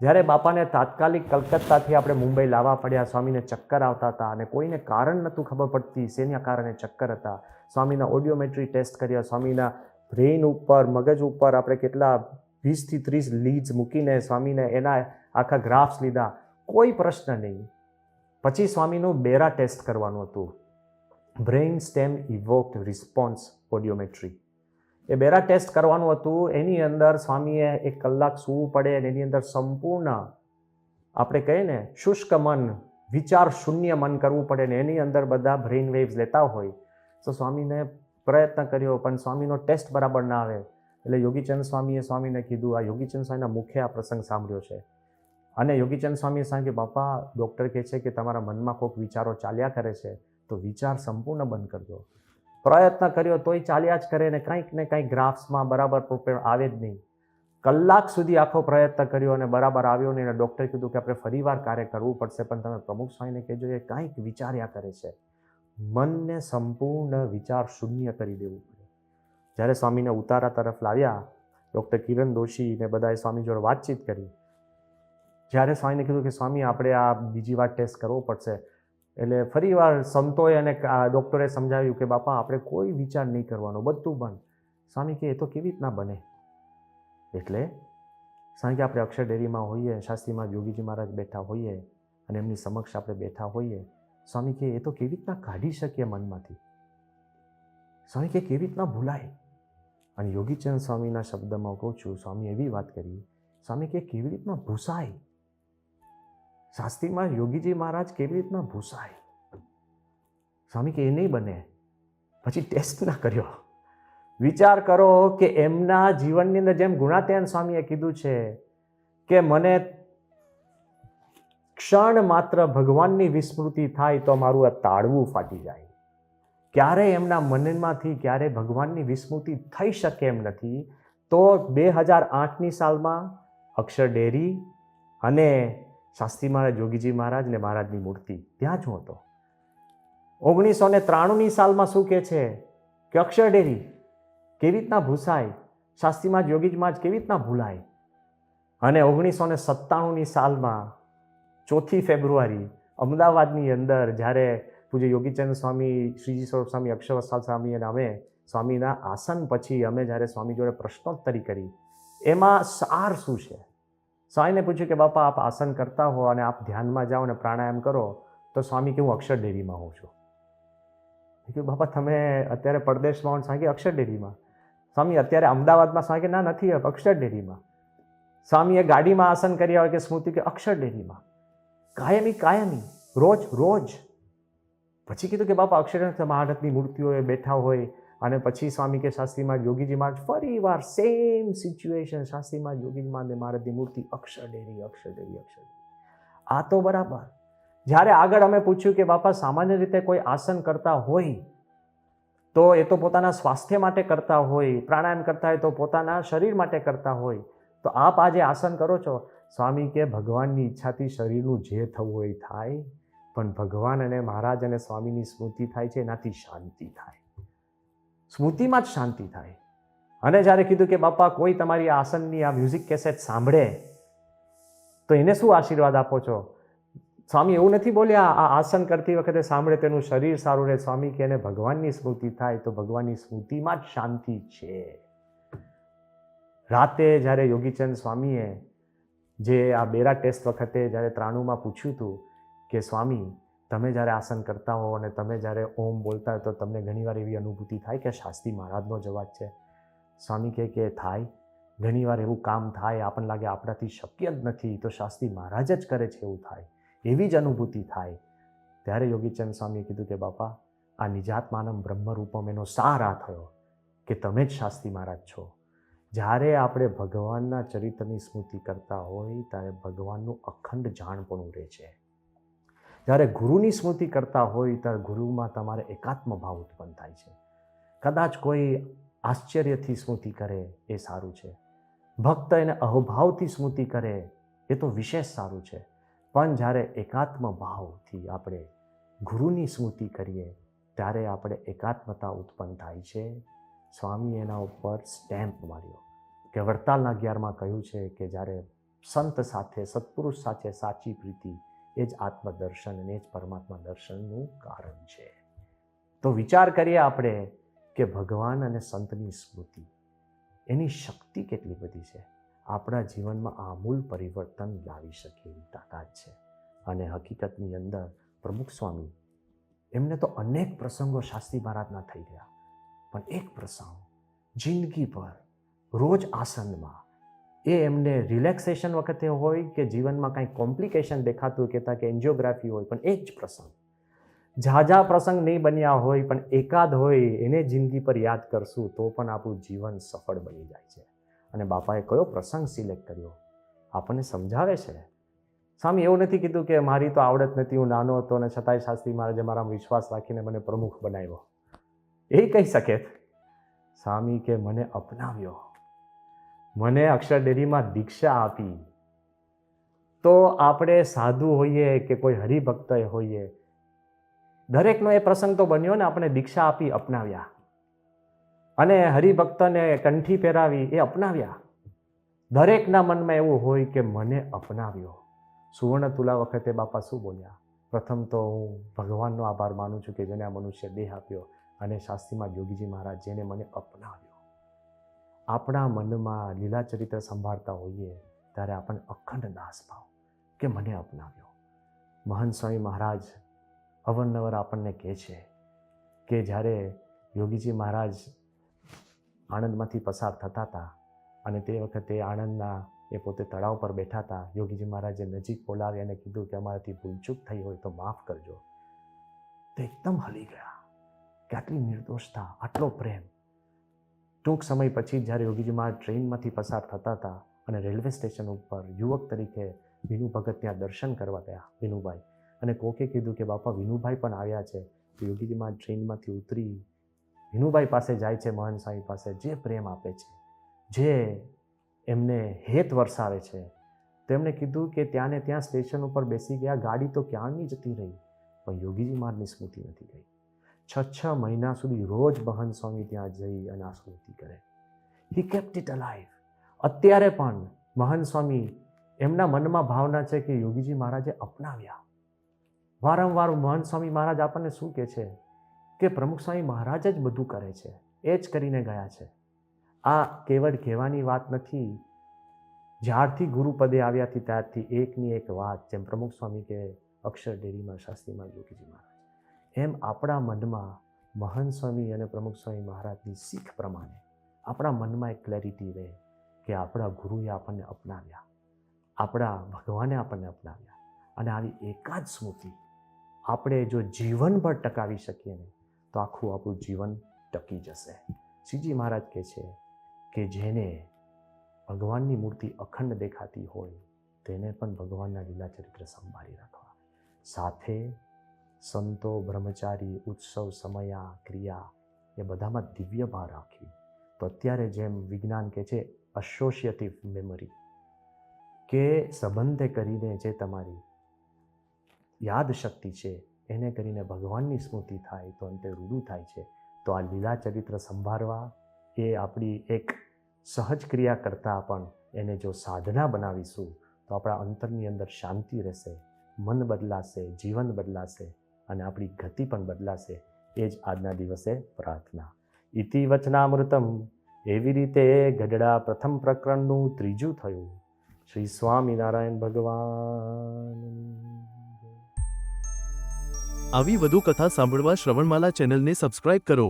જ્યારે બાપાને તાત્કાલિક કલકત્તાથી આપણે મુંબઈ લાવવા પડ્યા. સ્વામીને ચક્કર આવતા હતા અને કોઈને કારણ નહોતું ખબર પડતી શેના કારણે ચક્કર હતા. સ્વામીના ઓડિયોમેટ્રી ટેસ્ટ કર્યા, સ્વામીના બ્રેઇન ઉપર, મગજ ઉપર આપણે કેટલા 20 થી 30 લીડ્સ મૂકીને સ્વામીને એના આખા ગ્રાફ્સ લીધા, કોઈ પ્રશ્ન નહીં. પછી સ્વામીનું બેરા ટેસ્ટ કરવાનું હતું, બ્રેઇન સ્ટેમ ઇવોક્ડ રિસ્પોન્સ ઓડિયોમેટ્રી. એ બેરા ટેસ્ટ કરવાનું હતું. એની અંદર સ્વામીએ 1 કલાક સૂવું પડે અને એની અંદર સંપૂર્ણ આપણે કહીએ ને શુષ્ક મન, વિચાર શૂન્ય મન કરવું પડે ને એની અંદર બધા બ્રેઇન વેવ્સ લેતા હોય. તો સ્વામીને પ્રયત્ન કર્યો પણ સ્વામીનો ટેસ્ટ બરાબર ના આવે એટલે યોગીચંદ સ્વામીએ સ્વામીને કીધું, આ યોગીચંદ સ્વામીના મુખે આ પ્રસંગ સાંભળ્યો છે અને યોગીચંદ સ્વામીએ સાંભળ્યું કે બાપા ડૉક્ટર કહે છે કે તમારા મનમાં કોઈક વિચારો ચાલ્યા કરે છે તો વિચાર સંપૂર્ણ બંધ કરજો. પ્રયત્ન કર્યો તોય ચાલ્યા જ કરે ને કંઈક ગ્રાફ્સમાં બરાબર આવે જ નહીં. કલાક સુધી આખો પ્રયત્ન કર્યો અને બરાબર આવ્યો નહીં અને ડૉક્ટરે કીધું કે આપણે ફરીવાર કાર્ય કરવું પડશે પણ તમે પ્રમુખ સ્વામીને કહેજો એ કંઈક વિચાર્યા કરે છે. મનને સંપૂર્ણ વિચાર શૂન્ય કરી દેવું પડે. જ્યારે સ્વામીને ઉતારા તરફ લાવ્યા, ડૉક્ટર કિરણ દોશી ને બધાએ સ્વામી જોડે વાતચીત કરી. જ્યારે સ્વામીને કીધું કે સ્વામી આપણે આ બીજી વાર ટેસ્ટ કરવો પડશે એટલે ફરીવાર સંતોએ અને ડૉક્ટરે સમજાવ્યું કે બાપા આપણે કોઈ વિચાર નહીં કરવાનો, બધું બંધ. સ્વામી કે એ તો કેવી રીતના બને? એટલે સ્વામી કે આપણે અક્ષર ડેરીમાં હોઈએ, શાસ્ત્રીમાં યોગીજી મહારાજ બેઠા હોઈએ અને એમની સમક્ષ આપણે બેઠા હોઈએ. સ્વામી કે એ તો કેવી રીતના કાઢી શકીએ મનમાંથી? સ્વામી કે કેવી રીતના ભૂલાય? અને યોગીચંદ સ્વામીના શબ્દમાં કહું છું, સ્વામી એવી વાત કરી, સ્વામી કે કેવી રીતના ભૂસાય? શાસ્ત્રીમાં યોગીજી મહારાજ કેવી રીતના ભૂસાય? સ્વામી કે એ નહીં બને. પછી ટેસ્ટ ના કર્યો. વિચાર કરો કે એમના જીવનની અંદર જેમ ગુણાતીતાનંદ સ્વામીએ કીધું છે કે મને ક્ષણ માત્ર ભગવાનની વિસ્મૃતિ થાય તો મારું આ તાળવું ફાટી જાય. ક્યારે એમના મનમાંથી ક્યારે ભગવાનની વિસ્મૃતિ થઈ શકે એમ નથી. તો 2008ની સાલમાં અક્ષર ડેરી અને શાસ્ત્રી મહારાજ, યોગીજી મહારાજ ને મહારાજની મૂર્તિ ત્યાં જ હતો. 1993ની સાલમાં શું કહે છે કે અક્ષર ડેરી કેવી રીતના ભૂસાય, શાસ્ત્રી મહારાજ, યોગીજી મહારાજ કેવી રીતના ભૂલાય? અને 1997ની સાલમાં 4 ફેબ્રુઆરી અમદાવાદની અંદર જ્યારે પૂજ્ય યોગીચંદ સ્વામી, શ્રીજી સ્વરૂપ સ્વામી, અક્ષરવત્સાલ સ્વામી અને અમે સ્વામીના આસન પછી અમે જ્યારે સ્વામી જોડે પ્રશ્નોત્તરી કરી, એમાં સાર શું છે? સ્વામીને પૂછ્યું કે બાપા આપ આસન કરતા હો અને આપ ધ્યાનમાં જાઓ અને પ્રાણાયામ કરો, તો સ્વામી કે હું અક્ષરડેરીમાં હોઉં છું. મેં કીધું બાપા તમે અત્યારે પરદેશમાં હો? સ્વામી કે અક્ષરડેરીમાં. સ્વામી અત્યારે અમદાવાદમાં? સ્વામી કે ના, નથી, અક્ષરડેરીમાં. સ્વામીએ ગાડીમાં આસન કર્યા હોય કે સ્મૃતિ કે અક્ષરડેરીમાં. કાયમી રોજ. પછી કીધું કે બાપા અક્ષર મહારથની મૂર્તિઓએ બેઠા હોય અને પછી સ્વામી કે શાસ્ત્રીમાં યોગીજી મહારાજ ફરી વાર સેમ સિચ્યુએશન, શાસ્ત્રીમાં યોગીજી મહારાજની મૂર્તિ અક્ષરડેરી. આ તો બરાબર. જ્યારે આગળ અમે પૂછ્યું કે બાપા સામાન્ય રીતે કોઈ આસન કરતા હોય તો એ તો પોતાના સ્વાસ્થ્ય માટે કરતા હોય, પ્રાણાયામ કરતા હોય તો પોતાના શરીર માટે કરતા હોય, તો આપ આજે આસન કરો છો. સ્વામી કે ભગવાનની ઈચ્છાથી શરીરનું જે થવું હોય થાય, પણ ભગવાન અને મહારાજ અને સ્વામીની સ્મૃતિ થાય છે, એનાથી શાંતિ થાય, સ્મૃતિમાં જ શાંતિ થાય. અને જ્યારે કીધું કે બાપા કોઈ તમારી આસનની આ મ્યુઝિક કેસેટ સાંભળે તો એને શું આશીર્વાદ આપો છો? સ્વામી એવું નથી બોલ્યા આ આસન કરતી વખતે સાંભળે તેનું શરીર સારું રહે. સ્વામી કે એને ભગવાનની સ્મૃતિ થાય તો ભગવાનની સ્મૃતિમાં જ શાંતિ છે. રાતે જ્યારે યોગીચંદ સ્વામીએ જે આ બેરા ટેસ્ટ વખતે જ્યારે 93માં પૂછ્યું હતું કે સ્વામી તમે જ્યારે આસન કરતા હો અને તમે જ્યારે ઓમ બોલતા હોય તો તમને ઘણીવાર એવી અનુભૂતિ થાય કે શાસ્ત્રી મહારાજનો જ અવાજ છે? સ્વામી કે થાય, ઘણીવાર એવું કામ થાય, આપણને લાગે આપણાથી શક્ય જ નથી, તો શાસ્ત્રી મહારાજ જ કરે છે એવું થાય, એવી જ અનુભૂતિ થાય. ત્યારે યોગીચંદ સ્વામીએ કીધું કે બાપા આ નિજાત્માનમ બ્રહ્મરૂપમ એનો સાર આ થયો કે તમે જ શાસ્ત્રી મહારાજ છો. જ્યારે આપણે ભગવાનના ચરિત્રની સ્મૃતિ કરતા હોય ત્યારે ભગવાનનું અખંડ જાણપણું રહે છે. જ્યારે ગુરુની સ્મૃતિ કરતા હોય ત્યારે ગુરુમાં તમારે એકાત્મ ભાવ ઉત્પન્ન થાય છે. કદાચ કોઈ આશ્ચર્યથી સ્મૃતિ કરે એ સારું છે, ભક્ત એને અહોભાવથી સ્મૃતિ કરે એ તો વિશેષ સારું છે, પણ જ્યારે એકાત્મ ભાવથી આપણે ગુરુની સ્મૃતિ કરીએ ત્યારે આપણે એકાત્મતા ઉત્પન્ન થાય છે. સ્વામી એના ઉપર સ્ટેમ્પ માર્યો કે વડતાલના 11માં કહ્યું છે કે જ્યારે સંત સાથે, સત્પુરુષ સાથે સાચી પ્રીતિ એ જ આત્મદર્શન અને એ જ પરમાત્મા દર્શનનું કારણ છે. તો વિચાર કરીએ આપણે કે ભગવાન અને સંતની સ્મૃતિ એની શક્તિ કેટલી બધી છે, આપણા જીવનમાં આમૂલ પરિવર્તન લાવી શકે એવી તાકાત છે. અને હકીકતની અંદર પ્રમુખ સ્વામી એમને તો અનેક પ્રસંગો શાસ્ત્રી મહારાજના થઈ ગયા, પણ એક પ્રસંગ જિંદગી પર રોજ આસનમાં એ એમને રિલેક્સેશન વખતે હોય કે જીવનમાં કાંઈ કોમ્પ્લિકેશન દેખાતું કહેતા કે એન્જિયોગ્રાફી હોય, પણ એ જ પ્રસંગ, ઝાઝા પ્રસંગ નહીં બન્યા હોય પણ એકાદ હોય એને જિંદગી પર યાદ કરશું તો પણ આપણું જીવન સફળ બની જાય છે. અને બાપાએ કયો પ્રસંગ સિલેક્ટ કર્યો આપણને સમજાવે છે. સ્વામી એવું નથી કીધું કે મારી તો આવડત નથી, હું નાનો હતો અને છતાંય શાસ્ત્રી મહારાજે મારામાં વિશ્વાસ રાખીને મને પ્રમુખ બનાવ્યો, એ કહી શકે. સ્વામી કે મને અપનાવ્યો, મને અક્ષરડેરીમાં દીક્ષા આપી. તો આપણે સાધુ હોઈએ કે કોઈ હરિભક્ત હોઈએ, દરેકનો એ પ્રસંગ તો બન્યો ને, આપણે દીક્ષા આપી, અપનાવ્યા, અને હરિભક્તને કંઠી પહેરાવી એ અપનાવ્યા. દરેકના મનમાં એવું હોય કે મને અપનાવ્યો. સુવર્ણ તુલા વખતે બાપા શું બોલ્યા? પ્રથમ તો હું ભગવાનનો આભાર માનું છું કે જેને આ મનુષ્ય દેહ આપ્યો, અને શાસ્ત્રીમાં યોગીજી મહારાજ જેને મને અપનાવ્યો. આપણા મનમાં લીલા ચરિત્ર સંભાળતા હોઈએ ત્યારે આપણને અખંડ દાસ ભાવ કે મને અપનાવ્યો. મહંત સ્વામી મહારાજ અવારનવાર આપણને કહે છે કે જ્યારે યોગીજી મહારાજ આણંદમાંથી પસાર થતા હતા અને તે વખતે આણંદના એ પોતે તળાવ પર બેઠા હતા, યોગીજી મહારાજે નજીક બોલાવી અને કીધું કે અમારાથી ભૂલચૂક થઈ હોય તો માફ કરજો. તો એકદમ હલી ગયા કે આટલી નિર્દોષતા, આટલો પ્રેમ. ટૂંક સમય પછી જ્યારે યોગીજી મહારાજ ટ્રેનમાંથી પસાર થતા હતા અને રેલવે સ્ટેશન ઉપર યુવક તરીકે વિનુ ભગત ત્યાં દર્શન કરવા ગયા, વિનુભાઈ, અને કોકે કીધું કે બાપા વિનુભાઈ પણ આવ્યા છે. તો યોગીજી મહારાજ ટ્રેનમાંથી ઉતરી વિનુભાઈ પાસે જાય છે, મહંત સ્વામી પાસે, જે પ્રેમ આપે છે, જે એમને હેત વરસાવે છે. તો એમણે કીધું કે ત્યાં ને ત્યાં સ્ટેશન ઉપર બેસી ગયા, ગાડી તો ક્યાંની જતી રહી, પણ યોગીજી મહારાજની સ્મૃતિ નથી ગઈ. 6 મહિના સુધી રોજ મહંત સ્વામી ત્યાં જઈ અને આ સ્મૃતિ કરે. He kept it alive. અત્યારે પણ મહાન સ્વામી એમના મનમાં ભાવના છે કે યોગીજી મહારાજે અપનાવ્યા. વારંવાર મહાન સ્વામી મહારાજ આપણને શું કહે છે કે પ્રમુખ સ્વામી મહારાજ જ બધું કરે છે, એ જ કરીને ગયા છે. આ કેવળ કહેવાની વાત નથી. જ્યારથી ગુરુપદે આવ્યા હતી ત્યારથી એકની એક વાત, જેમ પ્રમુખ સ્વામી કે અક્ષર ડેરીમાં શાસ્ત્રીમાં યોગીજી મહારાજ, એમ આપણા મનમાં મહાન સ્વામી અને પ્રમુખ સ્વામી મહારાજની શીખ પ્રમાણે આપણા મનમાં એક ક્લેરિટી રહે કે આપણા ગુરુએ આપણને અપનાવ્યા, આપણા ભગવાને આપણને અપનાવ્યા. અને આવી એકાદ સ્મૃતિ આપણે જો જીવનભર ટકાવી શકીએ ને તો આખું આપણું જીવન ટકી જશે. શ્રીજી મહારાજ કહે છે કે જેને ભગવાનની મૂર્તિ અખંડ દેખાતી હોય તેને પણ ભગવાનના લીલા ચરિત્ર સંભાળી રાખવા. સાથે સંતો, બ્રહ્મચારી, ઉત્સવ, સમયા, ક્રિયા એ બધામાં દિવ્ય ભાર રાખવી. તો અત્યારે જેમ વિજ્ઞાન કહે છે એસોસિએટિવ મેમરી, કે સંબંધે કરીને જે તમારી યાદ શક્તિ છે એને કરીને ભગવાનની સ્મૃતિ થાય તો અંતે રૂડું થાય છે. તો આ લીલા ચરિત્ર સંભાળવા એ આપણી એક સહજ ક્રિયા કરતાં પણ એને જો સાધના બનાવીશું તો આપણા અંતરની અંદર શાંતિ રહેશે, મન બદલાશે, જીવન બદલાશે અને આપણી ગતિ પણ બદલાશે. એ જ આજના દિવસે પ્રાર્થના. ઇતિ વચનામૃતમ, એવી રીતે ગઢડા પ્રથમ પ્રકરણનું ત્રીજું થયું. શ્રી સ્વામિનારાયણ ભગવાન. આવી વધુ કથા સાંભળવા શ્રવણમાલા ચેનલને સબસ્ક્રાઇબ કરો.